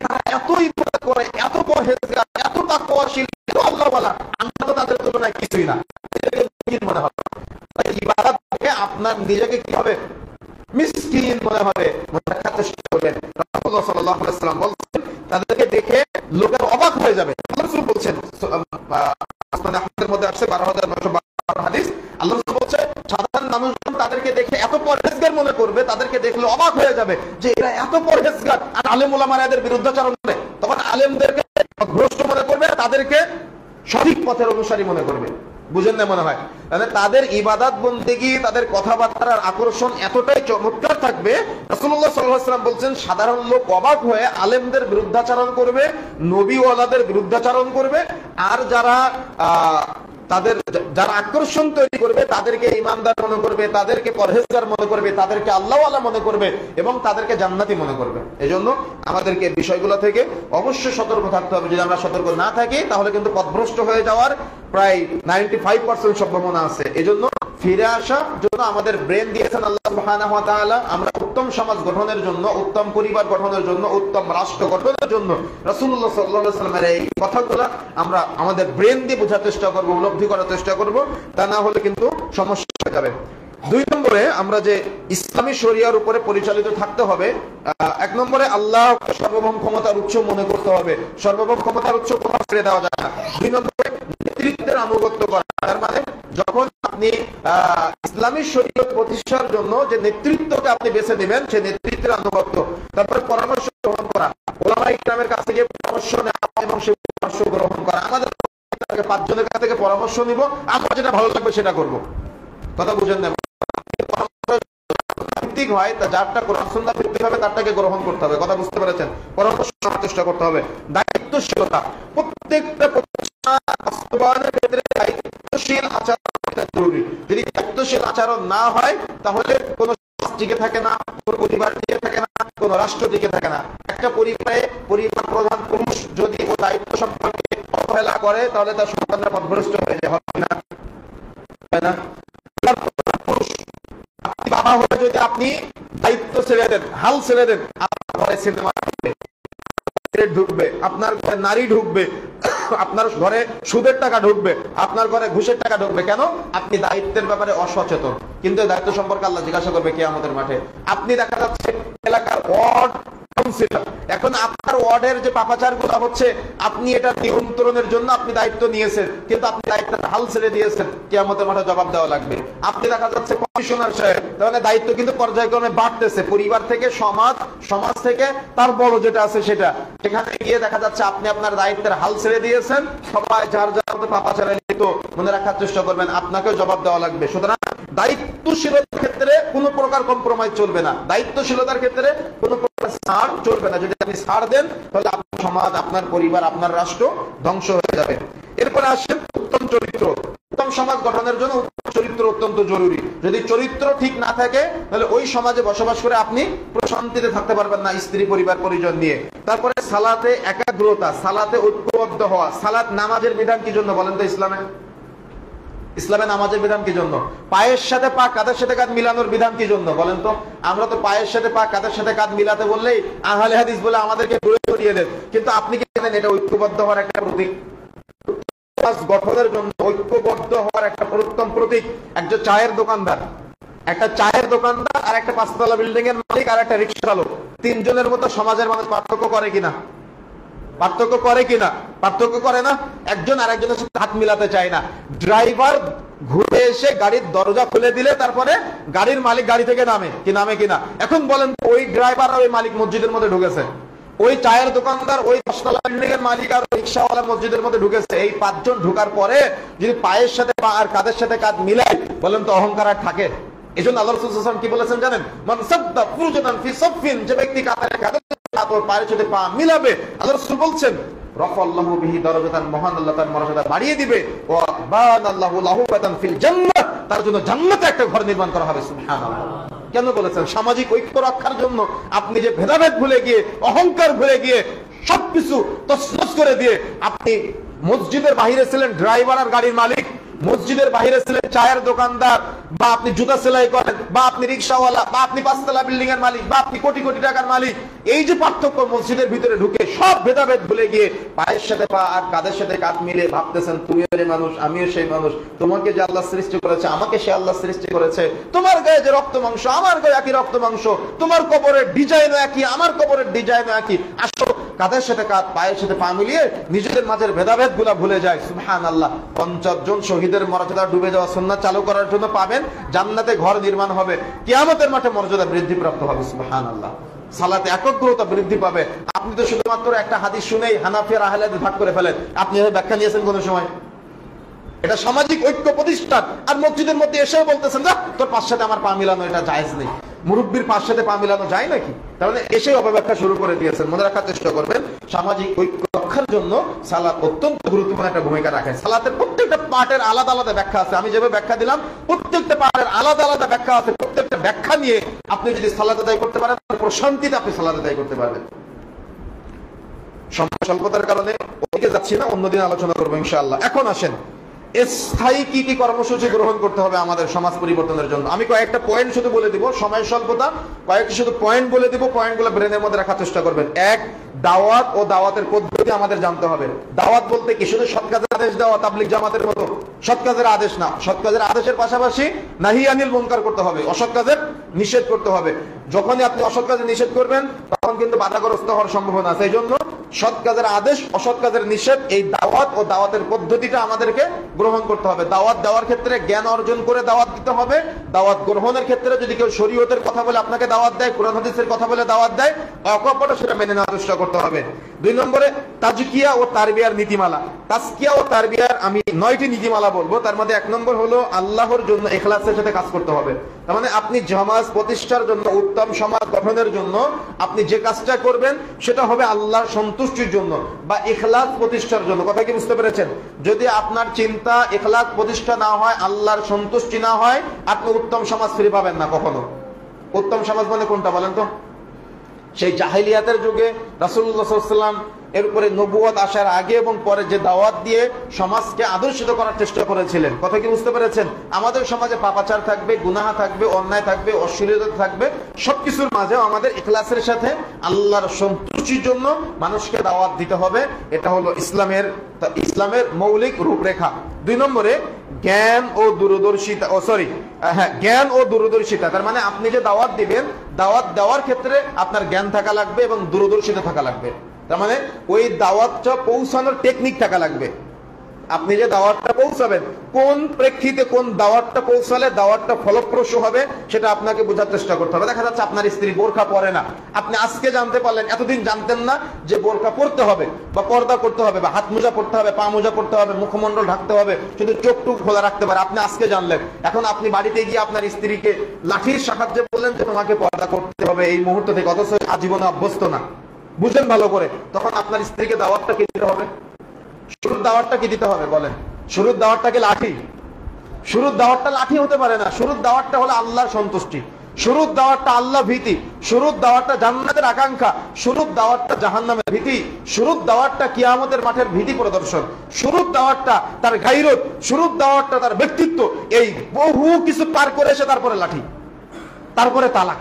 Speaker 1: তারা এত ইবাদত করে, এত পরহেজগার, এত তাকওয়াশীল, এত আল্লাহওয়ালা, আমরা তো তাদের তুলনায় কিছুই না, মনে হবে। ইবাদত দেখে আপনার নিজেকে কি হবে? মিসকিন মনে হবে। মনে রাখার চেষ্টা করবেন। রাসূলুল্লাহ সাল্লাল্লাহু আলাইহি ওয়াসাল্লাম বলেন, তাদেরকে দেখে লোকের অবাক হয়ে যাবে। আল্লাহ রাসূল বলছেন, মুসনাদ আহমদের মধ্যে আছে 12912 হাদিস, আল্লাহ রাসূল বলেন সাধারণ মানুষজন তাদেরকে দেখে এত পরহেজগার মনে করবে, তাদেরকে দেখলে অবাক হয়ে যাবে যে এরা এত পরহেজগার, আর আলেম ওলামারা এদের বিরুদ্ধাচরণ করে। তখন আলেমদেরকে ভ্রষ্ট মনে করবে, তাদেরকে সঠিক পথের অনুসারী মনে করবে। বুঝেন না মনে হয়? মানে তাদের ইবাদত বন্দেগী, তাদের কথাবার্তার আকর্ষণ এতটাই চমৎকার থাকবে, রাসূলুল্লাহ সাল্লাল্লাহু আলাইহি ওয়াসাল্লাম বলছেন সাধারণ লোক অবাক হয়ে আলেমদের বিরুদ্ধাচরণ করবে, নবী ওয়ালাদের বিরুদ্ধাচরণ করবে, আর যারা আকর্ষণ তৈরি করবে তাদেরকে ইমানদার মনে করবে, তাদেরকে পরহেজগার মনে করবে, তাদেরকে আল্লাহওয়ালা মনে করবে এবং তাদেরকে জান্নাতি মনে করবে। এজন্য আমাদেরকে বিষয়গুলো থেকে অবশ্যই সতর্ক থাকতে হবে। যদি আমরা সতর্ক না থাকি তাহলে কিন্তু পথভ্রষ্ট হয়ে যাওয়ার প্রায় 95% সম্ভাবনা আছে। এজন্য ফিরে আসার জন্য আমাদের ব্রেন দিয়েছেন আল্লাহ সুবহানাহু ওয়া তাআলা। আমরা উত্তম সমাজ গঠনের জন্য, উত্তম পরিবার গঠনের জন্য, উত্তম রাষ্ট্র গঠনের জন্য রাসূলুল্লাহ সাল্লাল্লাহু আলাইহি ওয়াসাল্লামের এই কথাগুলো আমরা আমাদের ব্রেন দিয়ে বোঝার চেষ্টা করব, উপলব্ধি করার চেষ্টা করব। তা না হলে কিন্তু সমস্যা হয়ে যাবে। 2 নম্বরে আমরা যে ইসলামী শরিয়ার উপরে পরিচালিত থাকতে হবে। 1 নম্বরে আল্লাহ সর্বভৌম ক্ষমতার উৎস মনে করতে হবে। সর্বভৌম ক্ষমতার উৎস কোথাও ছেড়ে দেওয়া যায় না। 2 নম্বরে নেতৃত্বের আনুগত্য করা। তার মানে যখন আপনি ইসলামী শরীয়ত প্রতিষ্ঠার জন্য যে নেতৃত্বকে আপনি বেছে নেবেন, সেই নেতৃত্বের আনুগত্য। তারপরে পরামর্শ গ্রহণ করা, ওলামায়ে কিরামের কাছ থেকে পরামর্শ নেওয়া এবং সেই পরামর্শ গ্রহণ করা। আমাদের 5 জনের কাছ থেকে পরামর্শ নিব, আমার যেটা ভালো লাগবে সেটা করব। কথা বুঝেন না? ভিত্তিক হয় তা যারটা কোরআন সুন্নাহ ভিত্তিক হবে তারটাকে গ্রহণ করতে হবে। কথা বুঝতে পেরেছেন? পরামর্শ নেওয়ার চেষ্টা করতে হবে। দায়িত্বশীলতা, প্রত্যেকটা প্রতিষ্ঠান বাস্তবায়নের ক্ষেত্রে দায়িত্বশীল আচরণ জরুরি। যদি দায়িত্বশীল আচরণ না হয় তাহলে কোন সমাজ টিকে থাকে না, কোন পরিবার টিকে থাকে না, কোন রাষ্ট্র টিকে থাকে না। একটা পরিবারে পরিবার প্রধান পুরুষ যদি ও দায়িত্ব সম্পর্কে অবহেলা করে তাহলে তার সন্তানরা পথভ্রষ্ট হয়ে যায়, হবে না? বাবা হয়ে যদি আপনি দায়িত্ব ছেড়ে দেন, হাল ছেড়ে দেন, আপনার ঘরে সিনেমা ঢুকবে, আপনার ঘরে নারী ঢুকবে, আপনার ঘরে সুদের টাকা ঢুকবে, আপনার ঘরে ঘুষের টাকা ঢুকবে। কেন? আপনি দায়িত্বের ব্যাপারে অসচেতন। কিন্তু দায়িত্ব সম্পর্কে আল্লাহ জিজ্ঞাসা করবে কিয়ামতের মাঠে। আপনি দেখা যাচ্ছে এলাকার ওয়ার্ড কাউন্সিলর, এখন আপনার ওয়ার্ডের যে পাপাচার গুলো হচ্ছে আপনি এটা নিয়ন্ত্রণের জন্য আপনি দায়িত্ব নিয়েছেন, কিন্তু আপনি দায়িত্বটা হাল ছেড়ে দিয়েছেন, কিয়ামতের মাঠে জবাব দেওয়া লাগবে। আপনি দেখা যাচ্ছে কমিশনার সাহেব, তাহলে দায়িত্ব কিন্তু পর্যায়ক্রমে বাড়তেছে, পরিবার থেকে সমাজ, সমাজ থেকে তার বড় যেটা আছে সেটা, সেখানে গিয়ে দেখা যাচ্ছে আপনি আপনার দায়িত্বের হাল ছেড়ে দিয়েছেন। সবাই যার যার পাপাচারে লিপ্ত, মনে রাখার চেষ্টা করবেন আপনাকেও জবাব দেওয়া লাগবে। সুতরাং দায়িত্বশীলতার ক্ষেত্রে কোনো প্রকার কম্প্রোমাইজ চলবে না, দায়িত্বশীলতার ক্ষেত্রে কোনো প্রকার ছাড় চলবে না। যদি আপনি ছাড় দেন তাহলে আপনার সমাজ, আপনার পরিবার, আপনার রাষ্ট্র ধ্বংস হয়ে যাবে। এরপরে আসেন উত্তম চরিত্র। উত্তম সমাজ গঠনের জন্য উত্তম চরিত্র অত্যন্ত জরুরি। যদি চরিত্র ঠিক না থাকে তাহলে ওই সমাজে বসবাস করে আপনি প্রশান্তিতে থাকতে পারবেন না, স্ত্রী, পরিবার, পরিজন নিয়ে। তারপরে সালাতে একাগ্রতা, সালাতে ঐক্যবদ্ধ হওয়া। সালাত নামাজের বিধান কি জন্য বলেন তো? ইসলামে নামাজের বিধান কি জন্য? পায়ের সাথে পা, কাঁধের সাথে কাঁধ মিলানোর বিধান কি জন্য বলেন তো? আমরা তো পায়ের সাথে পা, কাঁধের সাথে কাঁধ মিলাতে বললেই আহলে হাদিস বলে আমাদেরকে দূরে সরিয়ে দেন। কিন্তু আপনি কি জানেন এটা ঐক্যবদ্ধ হওয়ার একটা প্রতীক? গঠনের জন্য ঐক্যবদ্ধ হওয়ার একটা উত্তম প্রতীক। একজন চায়ের দোকানদার, একটা চায়ের দোকানদার আর একটা 5 তলা বিল্ডিং এর মালিক আর একটা রিকশা চালক, 3 জনের মতো সমাজের মানুষ পার্থক্য করে কিনা? পার্থক্য করে কিনা? পার্থক্য করে না। একজন আর একজনের সাথে হাত মিলাতে চায় না। ড্রাইভার ঘুরে এসে গাড়ির দরজা খুলে দিলে তারপরে গাড়ির মালিক গাড়ি থেকে নামে কি নামে কিনা? এখন বলেন ওই ড্রাইভার আর ওই মালিক মসজিদের মধ্যে ঢুকেছে, ওই চায়ের দোকানদার, ওই 10 তলা বিল্ডিং এর মালিক আর রিকশাওয়ালা মসজিদের মধ্যে ঢুকেছে, এই 5 জন ঢোকার পরে যদি পায়ের সাথে পা আর কাঁধের সাথে কাঁধ মিলাই, বলেন তো অহংকার আর থাকে? এজন্য আল্লাহ রাসূল সাল্লাল্লাহু আলাইহি ওয়াসাল্লাম কি বলেছেন জানেন? মান সাদ্দা ফুরজাতান ফি সাফিন, যে ব্যক্তি কাতারে কাঁধের পায়ের সাথে পা মিলাবে, আল্লাহ রাসূল বলছেন রাফাল্লাহু বিহি দারাজাতান, মহান আল্লাহ তার মর্যাদা বাড়িয়ে দিবে, ওয়া বানাল্লাহু লাহু বাতান ফিল জান্নাহ, তার জন্য জান্নাতে একটা ঘর নির্মাণ করা হবে। সুবহানাল্লাহ। কেন বলেছেন? সামাজিক ঐক্য রক্ষার জন্য। আপনি যে ভেদাভেদ ভুলে গিয়ে, অহংকার ভুলে গিয়ে, সবকিছু তছনছ করে দিয়ে, আপনি মসজিদের বাহিরে ছিলেন ড্রাইভার আর গাড়ির মালিক, মসজিদের বাহিরে ছিলেন চায়ের দোকানদার, বা আপনি জুতা সেলাই করেন, বা আপনি রিকশাওয়ালা, বা আপনি 5 তলা বিল্ডিং এর মালিক, বা আপনি কোটি কোটি টাকার মালিক, এই যে পার্থক্য, মসজিদের ভিতরে ঢুকে সব ভেদাভেদ ভুলে গিয়ে পায়ের সাথে পা আর কাঁধের সাথে কাঁধ মিলে ভাবতেছেন তুমিও সেই মানুষ, আমিও সেই মানুষ, তোমাকে যে আল্লাহ সৃষ্টি করেছে আমাকে সে আল্লাহ সৃষ্টি করেছে, তোমার গায়ে যে রক্ত মাংস আমার গায়ে একই রক্ত মাংস, তোমার কবরের ডিজাইনও একই আমার কবরের ডিজাইনও একই, আসো কাঁধের সাথে কাঁধ পায়ের সাথে পা মিলিয়ে নিজেদের মাঝের ভেদাভেদ গুলা ভুলে যায়। সুবহানাল্লাহ। 50 জন শহীদের মর্যাদা ডুবে যাওয়া সুন্নাত চালু করার জন্য পাবেন, জান্নাতে ঘর নির্মাণ হবে, কিয়ামতের মাঠে মর্যাদা বৃদ্ধি প্রাপ্ত হবে। সুবহানাল্লাহ। সালাতে একগ্রতা বৃদ্ধি পাবে। আপনি তো শুধুমাত্র একটা হাদিস শুনেই হানাফি আর আহলে হাদিস ভাগ করে ফেলেন। আপনি এর ব্যাখ্যা নিয়েছেন কোন সময়? এটা সামাজিক ঐক্য প্রতিষ্ঠান, আর মসজিদের মধ্যে এসেও বলতেছেন না তোর পাঁচ সাথে আমার পা মিলানো এটা জায়েজ নেই। মুরব্বীর পাঁচ সাথে পা মিলানো যায় নাকি? তার মানে এসেই অপব্যাখ্যা শুরু করে দিয়েছেন। মনে রাখার চেষ্টা করবেন, সামাজিক ঐক্য রক্ষার জন্য সালাত অত্যন্ত গুরুত্বপূর্ণ একটা ভূমিকা রাখে। সালাতের প্রত্যেকটা পার্টের আলাদা আলাদা ব্যাখ্যা আছে। আমি যেভাবে ব্যাখ্যা দিলাম, প্রত্যেকটা পার্টের আলাদা আলাদা ব্যাখ্যা আছে। প্রত্যেকটা ব্যাখ্যা নিয়ে আপনি যদি সালাত আদায় করতে পারেন, প্রশান্তিতে আপনি সালাত আদায় করতে পারবেন। সময় স্বল্পতার কারণে ওদিকে যাচ্ছি না, অন্যদিন আলোচনা করবো ইনশাআল্লাহ। এখন আসেন, স্থায়ী কি কি কর্মসূচি গ্রহণ করতে হবে আমাদের সমাজ পরিবর্তনের জন্য। আমি কয়েকটা পয়েন্ট শুধু বলে দিব, সময় স্বল্পতা, কয়েকটি শুধু পয়েন্ট বলে দিব, পয়েন্টগুলো ব্রেনের মধ্যে রাখার চেষ্টা করবেন। এক, দাওয়াত ও দাওয়াতের পদ্ধতি আমাদের জানতে হবে। দাওয়াত বলতে কি শুধু সৎ কাজের আদেশ দেওয়া, তাবলীগ জামাতের মতো সৎ কাজের আদেশ না, সৎ কাজের আদেশের পাশাপাশি নাহি আনিল মুনকার করতে হবে, অসৎ কাজের নিষেধ করতে হবে। যখনই আপনি অসৎ কাজের নিষেধ করবেন তখন কিন্তু বাধাগ্রস্ত হওয়ার সম্ভাবনা আছে। এই জন্য সৎ কাজের আদেশ, অসৎ কাজের নিষেধ, এই দাওয়াত ও দাওয়াতের পদ্ধতিটা আমাদেরকে গ্রহণ করতে হবে। দাওয়াত দেওয়ার ক্ষেত্রে জ্ঞান অর্জন করে দাওয়াত দিতে হবে। দাওয়াত গ্রহণের ক্ষেত্রে যদি কেউ শরীয়তের কথা বলে আপনাকে দাওয়াত দেয়, কোরআন হাদিসের কথা বলে দাওয়াত দেয়, অকপট সেটা মেনে নেওয়ার চেষ্টা করতে হবে। 2 নম্বরে তাজকিয়া ও তারবিয়ার নীতিমালা। তাজকিয়া ও তারবিয়ার আমি 9টি নীতিমালা বলবো। তার মধ্যে 1 নম্বর হলো আল্লাহর জন্য ইখলাসের সাথে কাজ করতে হবে। তার মানে আপনি সমাজ প্রতিষ্ঠার জন্য, উত্তম সমাজ গঠনের জন্য আপনি যে কাজটা করবেন সেটা হবে আল্লাহর সন্তুষ্টির জন্য বা ইখলাস প্রতিষ্ঠার জন্য। কথা কি বুঝতে পেরেছেন? যদি আপনার চিন্তা ইখলাস প্রতিষ্ঠা না হয়, আল্লাহর সন্তুষ্টি না হয়, আপনি উত্তম সমাজ ফিরে পাবেন না কখনো। উত্তম সমাজ মানে কোনটা বলেন তো? সেই জাহেলিয়াতের যুগে রাসূলুল্লাহ সাল্লাল্লাহু আলাইহি ওয়াসাল্লাম এর উপরে নবুয়ত আসার আগে এবং পরে যে দাওয়াত দিয়ে সমাজকে আদর্শিত করার চেষ্টা করেছিলেন। কথা কি বুঝতে পেরেছেন? আমাদের সমাজে পাপাচার থাকবে, গুনাহ থাকবে, অন্যায় থাকবে, অশ্লীলতা থাকবে, সবকিছুর মাঝেও আমাদের ইখলাসের সাথে আল্লাহর সন্তুষ্টির জন্য মানুষকে দাওয়াত দিতে হবে। এটা হলো ইসলামের মৌলিক রূপরেখা। 2 নম্বরে জ্ঞান ও দূরদর্শিতা, জ্ঞান ও দূরদর্শিতা। তার মানে আপনি যে দাওয়াত দিবেন, দাওয়াত দেওয়ার ক্ষেত্রে আপনার জ্ঞান থাকা লাগবে এবং দূরদর্শিতা থাকা লাগবে। তার মানে ওই দাওয়াতটা পৌঁছানোর টেকনিক থাকা লাগবে। আপনি যে দাওয়াতটা পৌঁছাবেন, কোন প্রেক্ষিতে কোন দাওয়াতটা পৌঁছালে দাওয়াতটা ফলপ্রসূ হবে, সেটা আপনাকে বোঝার চেষ্টা করতে হবে। দেখা যাচ্ছে আপনার স্ত্রী বোরকা পরে না, আপনি আজকে জানতে পারলেন, এতদিন জানতেন না যে বোরকা পরতে হবে বা পর্দা করতে হবে বা হাত মোজা পরতে হবে, পা মোজা পরতে হবে, মুখমণ্ডল ঢাকতে হবে, শুধু চোখ টুক খোলা রাখতে পারে, আপনি আজকে জানলেন। এখন আপনি বাড়িতে গিয়ে আপনার স্ত্রীকে লাঠির সাহায্যে বললেন যে তোমাকে পর্দা করতে হবে এই মুহূর্ত থেকে, অথচ আজীবনে অভ্যস্ত না। বুঝলেন ভালো করে? তখন আপনার স্ত্রীকে দাওয়াতটা কি দিতে হবে? শুরুর দাওয়াতটা কি দিতে হবে বলেন? শুরুর দাওয়াতটাকে লাঠি? শুরুর দাওয়াতটা লাঠি হতে পারে না। শুরুর দাওয়াতটা হলো আল্লাহর সন্তুষ্টি, শুরুর দাওয়াতটা আল্লাহ ভীতি, শুরুর দাওয়াতটা জান্নাতের আকাঙ্ক্ষা, শুরুর দাওয়াতটা জাহান্নামের ভীতি, শুরুর দাওয়াতটা কিয়ামতের মাঠের ভীতি প্রদর্শন, শুরুর দাওয়াতটা তার গায়রত, শুরুর দাওয়াতটা তার ব্যক্তিত্ব। এই বহু কিছু পার করে এসে তারপরে লাঠি, তারপরে তালাক।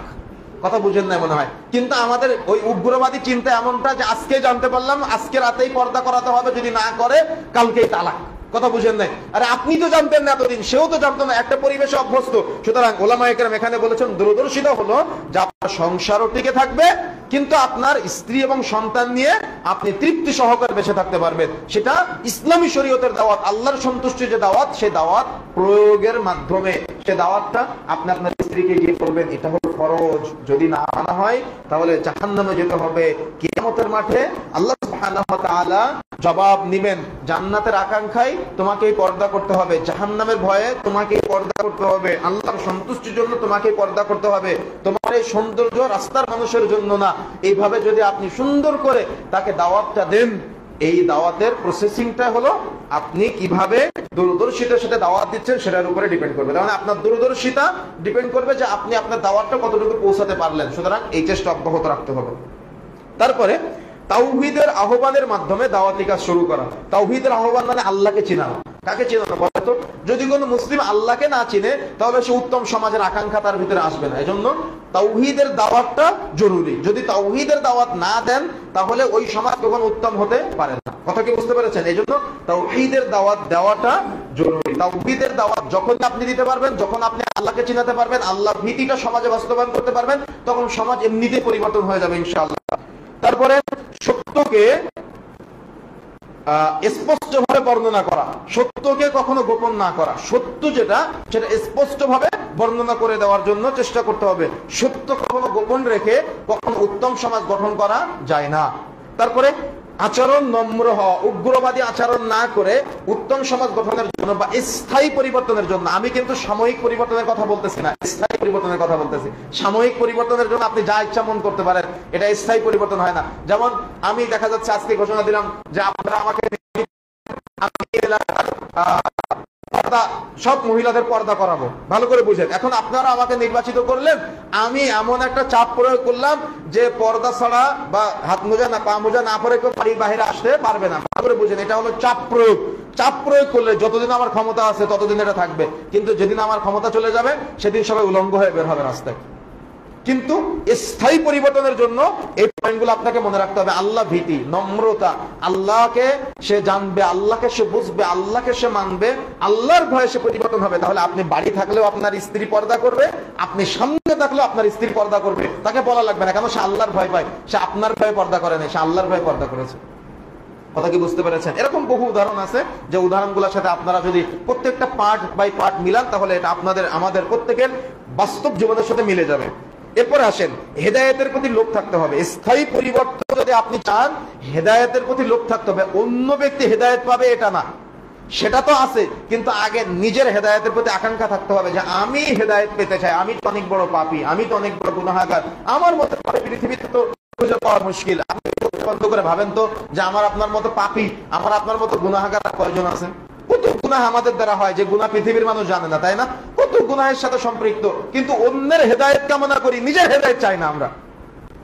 Speaker 1: কথা বুঝেন না মনে হয়। কিন্তু আমাদের ওই উগ্রবাদী চিন্তা এমনটা যে আজকে জানতে পারলাম, আজকে রাতেই পর্দা করাতে হবে, যদি না করে কালকেই তালাক। কথা বুঝেন নাই? আরে আপনি তো জানতেন না এতদিন, সেও তো জানতো না, একটা পরিবেশে অভ্যস্ত। সুতরাং ওলামায়ে কেরাম এখানে বলেছেন দূরদর্শিতা হলো যে আপনার সংসারও টিকে থাকবে, কিন্তু আপনার স্ত্রী এবং সন্তান নিয়ে আপনি তৃপ্তি সহকারে বেঁচে থাকতে পারবেন। সেটা ইসলামী শরীয়তের দাওয়াত, আল্লাহর সন্তুষ্টির যে দাওয়াত, সেই দাওয়াত প্রয়োগের মাধ্যমে সে দাওয়াতটা আপনি আপনার স্ত্রীকে গিয়ে করবেন। এটা হলো ফরজ। যদি না মানা হয় তাহলে জাহান্নামে যেতে হবে, কিয়ামত কিয়ামতের মাঠে আল্লাহ সুবহানাহু ওয়া তাআলা জবাব নেবেন। জান্নাতের আকাঙ্ক্ষায় তোমাকে পর্দা করতে হবে, জাহান্নামের ভয়ে তোমাকে পর্দা করতে হবে, আল্লাহর সন্তুষ্টির জন্য তোমাকে পর্দা করতে হবে। তোমার এই সৌন্দর্য রাস্তার মানুষের জন্য না। এইভাবে যদি আপনি সুন্দর করে তাকে দাওয়াতটা দেন, এই দাওয়াতের প্রসেসিংটা হলো আপনি কিভাবে দূরদর্শিতার সাথে দাওয়াত দিচ্ছেন সেটার উপরে ডিপেন্ড করবে। তার মানে আপনার দূরদর্শিতা ডিপেন্ড করবে যে আপনি আপনার দাওয়াতটা কতটুকু পৌঁছাতে পারলেন। সুতরাং এই চেষ্টা অব্যাহত রাখতে হবে। তারপরে তাওহীদের আহ্বানের মাধ্যমে দাওয়াতি কাজ শুরু করা। তাওহীদের আহ্বান মানে আল্লাহকে চেনানো। কাকে চেনানো বলতো? যদি কোনো মুসলিম আল্লাহকে না চিনে তাহলে সে উত্তম সমাজের আকাঙ্ক্ষা তার ভিতরে আসবে না। এজন্য তাওহীদের দাওয়াতটা জরুরি। যদি তাওহীদের দাওয়াত না দেন তাহলে ওই সমাজ কখনো উত্তম হতে পারে না। কথা কি বুঝতে পেরেছেন? এজন্য তাওহীদের দাওয়াত দেওয়াটা জরুরি। তাওহীদের দাওয়াত যখন আপনি দিতে পারবেন, যখন আপনি আল্লাহকে চিনাতে পারবেন, আল্লাহর ভীতিটা সমাজে বাস্তবায়ন করতে পারবেন, তখন সমাজ এমনিতেই পরিবর্তন হয়ে যাবে ইনশাআল্লাহ। তারপরে সত্যকে স্পষ্টভাবে বর্ণনা করা, সত্যকে কখনো গোপন না করা। সত্য যেটা সেটা স্পষ্টভাবে বর্ণনা করে দেওয়ার জন্য চেষ্টা করতে হবে। সত্য কখনো গোপন রেখে কখনো উত্তম সমাজ গঠন করা যায় না। তারপরে আচরণ নম্র হওয়া, উগ্রবাদী আচরণ না করে উত্তম সমাজ গঠনের জন্য বা স্থায়ী পরিবর্তনের জন্য। আমি কিন্তু সাময়িক পরিবর্তনের কথা বলতেছি না, স্থায়ী পরিবর্তনের কথা বলতেছি। সাময়িক পরিবর্তনের জন্য আপনি যা ইচ্ছা মন করতে পারেন, এটা স্থায়ী পরিবর্তন হয় না। যেমন আমি দেখা যাচ্ছে আজকে ঘোষণা দিলাম যে আপনারা আমাকে সব মহিলাদের পর্দা করাবো। ভালো করে বুঝেন। এখন আপনারা আমাকে নির্বাচিত করলেন, আমি এমন একটা চাপ প্রয়োগ করলাম যে পর্দা ছাড়া বা হাত মোজা না পা মোজা না পরে কেউ বাড়ির বাইরে আসতে পারবে না। ভালো করে বুঝেন, এটা হলো চাপ প্রয়োগ। চাপ প্রয়োগ করলে যতদিন আমার ক্ষমতা আছে ততদিন এটা থাকবে, কিন্তু যেদিন আমার ক্ষমতা চলে যাবে সেদিন সবাই উলঙ্গ হয়ে বের হবে রাস্তায়। কিন্তু স্থায়ী পরিবর্তনের জন্য এই পয়েন্টগুলো আপনাকে মনে রাখতে হবে। আল্লাহ ভীতি, নম্রতা, আল্লাহকে সে জানবে, আল্লাহকে সে বুঝবে, আল্লাহকে সে মানবে, আল্লাহর ভয়ে সে পরিবর্তন হবে। তাহলে আপনি বাড়ি থাকলেও আপনার স্ত্রী পর্দা করবে, আপনি সামনে থাকলেও আপনার স্ত্রী পর্দা করবে। তাকে বলা লাগবে না কেন সে আল্লাহর ভয় পায়, সে আপনার ভয়ে পর্দা করে না, সে আল্লাহর ভয়ে পর্দা করেছে। কথা কি বুঝতে পেরেছেন? এরকম বহু উদাহরণ আছে যে উদাহরণগুলোর সাথে আপনারা যদি প্রত্যেকটা পার্ট বাই পার্ট মিলান তাহলে এটা আপনাদের আমাদের প্রত্যেকের বাস্তব জীবনের সাথে মিলে যাবে। এরপরে আসেন, হেদায়েতের প্রতি লোক থাকতে হবে। স্থায়ী পরিবর্তন যদি আপনি চান, হেদায়েতের প্রতি লোক থাকতে হবে। অন্য ব্যক্তি হেদায়েত পাবে এটা না, সেটা তো আছে, কিন্তু আগে নিজের হেদায়েতের প্রতি আকাঙ্ক্ষা থাকতে হবে যে আমি হেদায়েত পেতে চাই। আমি তো অনেক বড় পাপী, আমি তো অনেক বড় গুনাহগার, আমার মতো পৃথিবীতে তো খুঁজে পাওয়া মুশকিল। আপনি বন্ধ করে ভাবেন তো যে আমার আপনার মতো পাপী, আমার আপনার মতো গুনাহগার কয়জন আছে? কত গুনাহ আমাদের দ্বারা হয় যে গুনাহ পৃথিবীর মানুষ জানে না, তাই না? কত গুনাহের সাথে সম্পৃক্ত, কিন্তু অন্যের হেদায়েত কামনা করি, নিজের হেদায়েত চাই না আমরা।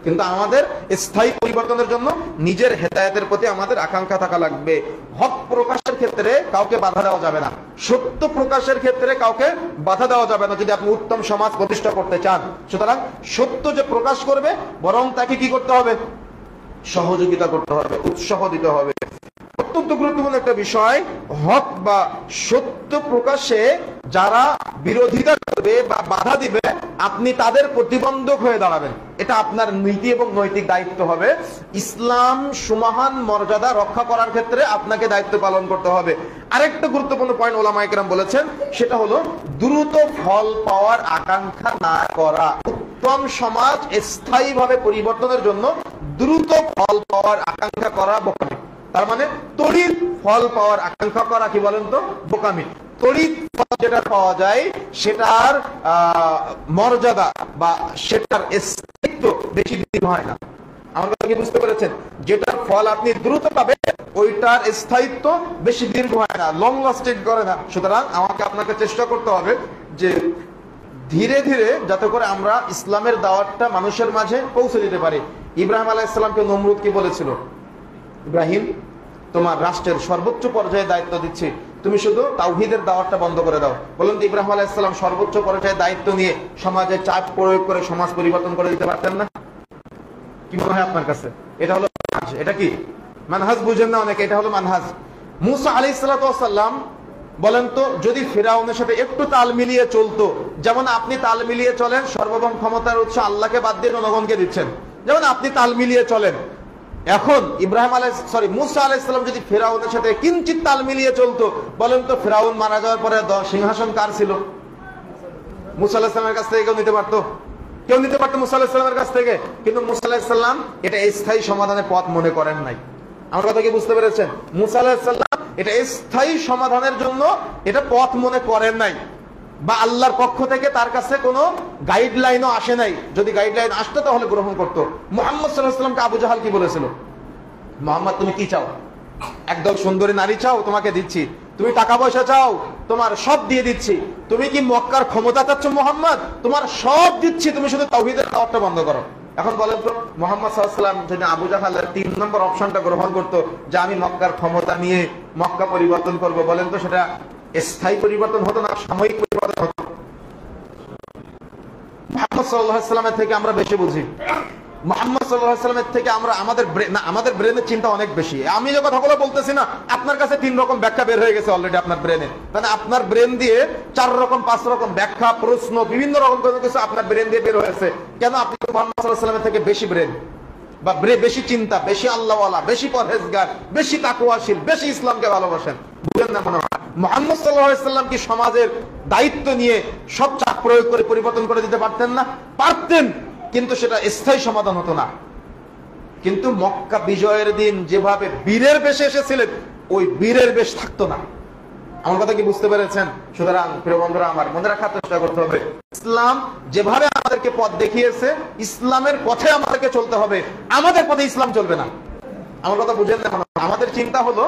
Speaker 1: কিন্তু আমাদের স্থায়ী পরিবর্তনের জন্য নিজের হেদায়েতের প্রতি আমাদের আকাঙ্ক্ষা থাকা লাগবে। হক প্রকাশের ক্ষেত্রে কাউকে বাধা দেওয়া যাবে না, সত্য প্রকাশের ক্ষেত্রে কাউকে বাধা দেওয়া যাবে না যদি আপনি উত্তম সমাজ প্রতিষ্ঠা করতে চান। সুতরাং সত্য যে প্রকাশ করবে বরং তাকে কি করতে হবে? সহযোগিতা করতে হবে, উৎসাহ দিতে হবে। অত্যন্ত গুরুত্বপূর্ণ একটা বিষয়, হক বা সত্য প্রকাশে যারা বিরোধিতা করবে বা বাধা দিবে আপনি তাদের প্রতিবন্ধক হয়ে দাঁড়াবেন। এটা আপনার নীতি এবং নৈতিক দায়িত্ব হবে। ইসলাম সুমহান মর্যাদা রক্ষা করার ক্ষেত্রে আপনাকে দায়িত্ব পালন করতে হবে। আরেকটা গুরুত্বপূর্ণ পয়েন্ট ওলামায়ে কেরাম বলেছেন, সেটা হলো দ্রুত ফল পাওয়ার আকাঙ্ক্ষা না করা। উত্তম সমাজ স্থায়ীভাবে পরিবর্তনের জন্য দ্রুত ফল পাওয়ার আকাঙ্ক্ষা করা বোকামি। তার মানে তড়িৎ ফল পাওয়ার আকাঙ্ক্ষা করা কি বলেন তো? বোকামি। তড়িৎ ফল যেটা পাওয়া যায় সেটার মর্যাদা বা সেটার স্থায়িত্ব বেশি দিন হয় না। আমার কথা কি বুঝতে পেরেছেন? যেটার ফল আপনি দ্রুত পাবেন ওইটার স্থায়িত্ব বেশি দীর্ঘ হয় না, লং লাস্টিং করে না। সুতরাং আমাকে আপনাকে চেষ্টা করতে হবে যে ধীরে ধীরে যাতে করে আমরা ইসলামের দাওয়াতটা মানুষের মাঝে পৌঁছে দিতে পারি। ইব্রাহিম আলাইহিস সালামকে নমরুদ কি বলেছিল? ইব্রাহিম, তোমার রাষ্ট্রের সর্বোচ্চ পর্যায়ে দায়িত্ব দিচ্ছি, তুমি শুধু তাওহীদের দাওয়াতটা বন্ধ করে দাও। বলুন তো ইব্রাহিম আলাইহিস সালাম সর্বোচ্চ পর্যায়ে দায়িত্ব নিয়ে সমাজে চাপ প্রয়োগ করে সমাজ পরিবর্তন করে দিতে পারতেন না? কি মনে হয় আপনার কাছে? এটা হলো মানহাজ। এটা কি মানহাজ? বুঝেন না অনেকে, এটা হলো মানহাজ। মুসা আলাইহিস সালাম বলেন তো, যদি ফিরাউনের সাথে একটু তাল মিলিয়ে চলতো, যেমন আপনি তাল মিলিয়ে চলেন, সর্বভৌম ক্ষমতার উৎস আল্লাহকে বাদ দিয়ে জনগণকে দিচ্ছেন, যেমন আপনি তাল মিলিয়ে চলেন। এখন মুসা আলাইহিস সালাম যদি ফিরাউনের সাথে কিঞ্চিত তাল মিলিয়ে চলতো, বলেন তো ফিরাউন মারা যাওয়ার পরে সিংহাসন কার ছিল? মুসা আলাইহিস সালামের কাছ থেকে কেউ নিতে পারতো? কেউ নিতে পারতো মুসা আলাইহিস সালামের কাছ থেকে, কিন্তু মুসা আলাইহিস সালাম এটা স্থায়ী সমাধানের পথ মনে করেন নাই। আমার কথা কি বুঝতে পেরেছেন? মুসা আলাইহিস সালাম এটা স্থায়ী সমাধানের জন্য এটা পথ মনে করেন নাই, বা আল্লাহর পক্ষ থেকে তার কাছে কোনো গাইডলাইনও আসে নাই। যদি গাইডলাইন আসতো তাহলে গ্রহণ করতো। মুহাম্মদ সাল্লাল্লাহু আলাইহি ওয়াসাল্লামকে আবু জাহাল কি বলেছিল? মুহাম্মদ তুমি কি চাও? একদল সুন্দরী নারী চাও, তোমাকে দিচ্ছি। তুমি টাকা পয়সা চাও, তোমার সব দিয়ে দিচ্ছি। তুমি কি মক্কার ক্ষমতা চাচ্ছ মুহাম্মদ? তোমার সব দিচ্ছি, তুমি শুধু তাওহীদের দাওয়াতটা বন্ধ করো। এখন বলেন তো, মুহাম্মদ সাল্লাল্লাহু আলাইহি ওয়াসাল্লাম যদি আবু জাহালের 3 নম্বর অপশনটা গ্রহণ করতো, যে আমি মক্কার ক্ষমতা নিয়ে মক্কা পরিবর্তন করব, বলেন তো সেটা স্থায়ী পরিবর্তন হতো না সাময়িক পরিবর্তন হতো? মুহাম্মদ সাল্লাল্লাহু আলাইহি ওয়াসাল্লামের থেকে আমরা বেশি বুঝি। মুহাম্মদ সাল্লাল্লাহু আলাইহি ওয়াসাল্লামের থেকে আমরা আমাদের ব্রেনের চিন্তা অনেক বেশি। আমি যে কথাগুলো বলতেছি না, আপনার কাছে 3 রকম ব্যাখ্যা বের হয়ে গেছে অলরেডি আপনার ব্রেনে। মানে আপনার ব্রেন দিয়ে 4 রকম 5 রকম ব্যাখ্যা, প্রশ্ন, বিভিন্ন রকম কিছু আপনার ব্রেন দিয়ে বের হয়েছে। কেন? আপনি তো মুহাম্মদ সাল্লাল্লাহু আলাইহি ওয়াসাল্লামের থেকে বেশি ব্রেন, বা বেশি চিন্তা, বেশি আল্লাহওয়ালা, বেশি পরহেজগার, বেশি তাকওয়াশীল, বেশি ইসলামকে ভালোবাসেন। বুঝলেন না? মনে হয় মুহাম্মদ সাল্লাল্লাহু আলাইহি ওয়াসাল্লাম কি সমাজের দায়িত্ব নিয়ে সব চাপ প্রয়োগ করে পরিবর্তন করে দিতে পারতেন না? পারতেন, কিন্তু সেটা স্থায়ী সমাধান হতো না। কিন্তু মক্কা বিজয়ের দিন যেভাবে বীরের বেশে এসেছিলেন, ওই বীরের বেশ থাকতো না। আমার কথা কি বুঝতে পেরেছেন? সুতরাং প্রিয় বন্ধুরা আমার, মনে রাখার চেষ্টা করতে হবে, ইসলাম যেভাবে আমাদেরকে পথ দেখিয়েছে, ইসলামের পথে আমাদেরকে চলতে হবে। আমাদের পথে ইসলাম চলবে না। আমার কথা বুঝেন না? আমাদের চিন্তা হলো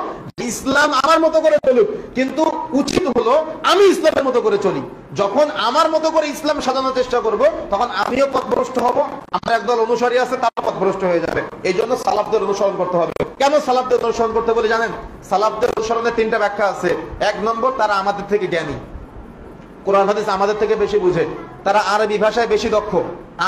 Speaker 1: ইসলাম আমার মতো করে চলুক, কিন্তু উচিত হলো আমি ইসলামের মতো করে চলি। যখন আমার মতো করে ইসলাম সাজানোর চেষ্টা করব, তখন আমিও পথভ্রষ্ট হব, আমার একদল অনুসারী আছে তারা পথভ্রষ্ট হয়ে যাবে। এই জন্য সালাফদের অনুসরণ করতে হবে। কেন সালাফদের অনুসরণ করতে বলে জানেন? সালাফদের অনুসরণের 3টা ব্যাখ্যা আছে। 1 নম্বর, তারা আমাদের থেকে জ্ঞানী, কোরআন হাদিস আমাদের থেকে বেশি বুঝে। তারা আরবি ভাষায় বেশি দক্ষ,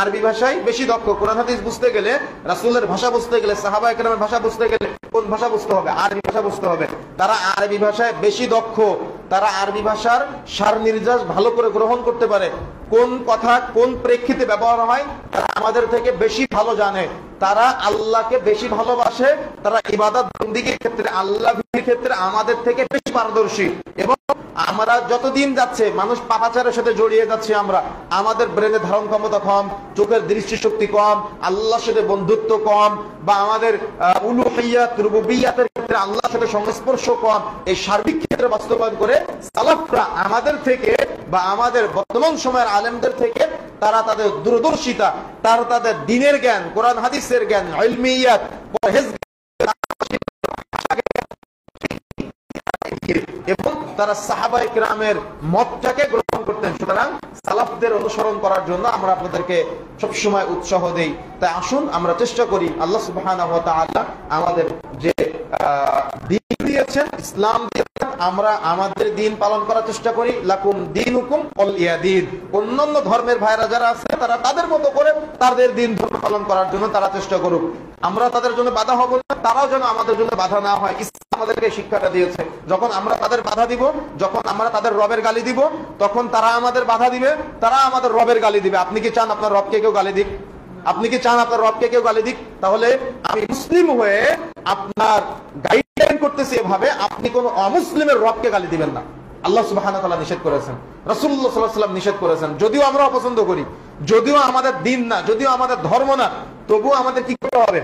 Speaker 1: আরবি ভাষায় বেশি দক্ষ। কোরআন হাদিস বুঝতে গেলে, রাসূলের ভাষা বুঝতে গেলে, সাহাবায়ে কেরামের ভাষা বুঝতে গেলে কোন ভাষা বুঝতে হবে? আরবি ভাষা বুঝতে হবে। তারা আরবি ভাষায় বেশি দক্ষ, তারা আরবি ভাষার সার নির্যাস ভালো করে গ্রহণ করতে পারে। কোন কথা কোন প্রেক্ষিতে ব্যবহার হয় তারা আমাদের থেকে বেশি ভালো জানে। তারা আল্লাহকে বেশি ভালোবাসে, তারা ইবাদত বন্দেগীর ক্ষেত্রে, আল্লাহর ক্ষেত্রে আমাদের থেকে বেশি পারদর্শী। এবং আমরা যতদিন যাচ্ছে, মানুষ পাপাচারের সাথে জড়িয়ে যাচ্ছে, আমরা আমাদের ব্রেনে ধারণ ক্ষমতা কম, চোখের দৃষ্টিশক্তি কম, আল্লাহর সাথে বন্ধুত্ব কম, বা আমাদের উলুহিয়াত রুবুবিয়াতের ক্ষেত্রে আল্লাহর সাথে সংস্পর্শ কম। এই সার্বিক ক্ষেত্রে বাস্তবায়ন করে সালাফরা আমাদের থেকে, বা আমাদের বর্তমান সময়ের আলেমদের থেকে, তারা তাদের দূরদর্শিতা, তারা তাদের দ্বীনের জ্ঞান, কোরআন হাদিসের জ্ঞান, ইলমিয়াত, পরহেজ, এবং তারা সাহাবায়ে কেরামের মতটাকে গ্রহণ করতেন। সুতরাং সালাফদের অনুসরণ করার জন্য আমরা আপনাদেরকে সবসময় উৎসাহ দেই। তাই আসুন আমরা চেষ্টা করি আল্লাহ সুবহানাহু ওয়া তাআলা আমাদের যে দ্বীন দিয়েছেন, ইসলাম দিয়েছেন, আমরা আমাদের দ্বীন পালন করার চেষ্টা করি। লাকুম দীনুকুম ওয়ালিয়া দীন। অন্যান্য ধর্মের ভাইরা যারা আছে, তারা তাদের মতো করে তাদের দ্বীন ধর্ম পালন করার জন্য তারা চেষ্টা করুক। আমরা তাদের জন্য বাধা হব না, তারাও যেন আমাদের জন্য বাধা না হয়। ইসলাম আমাদেরকে শিক্ষাটা দিয়েছে, যখন আমরা তাদের বাধা দিব, যখন আমরা তাদের রবের গালি দিব, তখন তারা আমাদের বাধা দিবে, তারা আমাদের রবের গালি দিবে। আপনি কি চান আপনার রবকে কেউ গালি দিক? আপনি কি চান আপনার রবকে কেউ গালি দিক? তাহলে আমি মুসলিম হয়ে আপনার গাইডলাইন করতেছি এভাবে, আপনি কোন অমুসলিমের রবকে গালি দিবেন না। আল্লাহ সুবহানাহু ওয়া তাআলা নিষেধ করেছেন, রাসূলুল্লাহ সাল্লাল্লাহু আলাইহি ওয়াসাল্লাম নিষেধ করেছেন। যদিও আমরা অপছন্দ করি, যদিও আমাদের দ্বীন না, যদিও আমাদের ধর্ম না, তবুও আমাদের কি করতে হবে?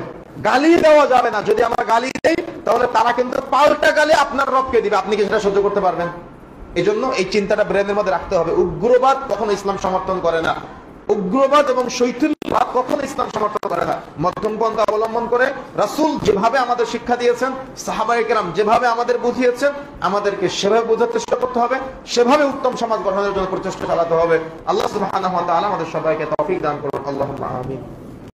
Speaker 1: গালি দেওয়া যাবে না। যদি আমরা গালি দেই, তাহলে তারা কিন্তু পাল্টা গালি আপনার রবকে দিবে। আপনি কি সেটা সহ্য করতে পারবেন? এই জন্য এই চিন্তাটা ব্রেনের মধ্যে রাখতে হবে। উগ্রবাদ কখনো ইসলাম সমর্থন করে না, উগ্রবাদ এবং শৈথিল্যবাদ কখনো ইসলাম সমর্থন করে না। মধ্যম পন্থা অবলম্বন করে রাসূল যেভাবে আমাদের শিক্ষা দিয়েছেন, সাহাবায়ে কেরাম যেভাবে আমাদের বুঝিয়েছেন, আমাদেরকে সেভাবে বোঝার চেষ্টা করতে হবে, সেভাবে উত্তম সমাজ গঠনের জন্য প্রচেষ্টা চালাতে হবে। আল্লাহ সুবহানাহু ওয়া তাআলা আমাদের সবাইকে তৌফিক দান করুন। আল্লাহুম্মা আমিন।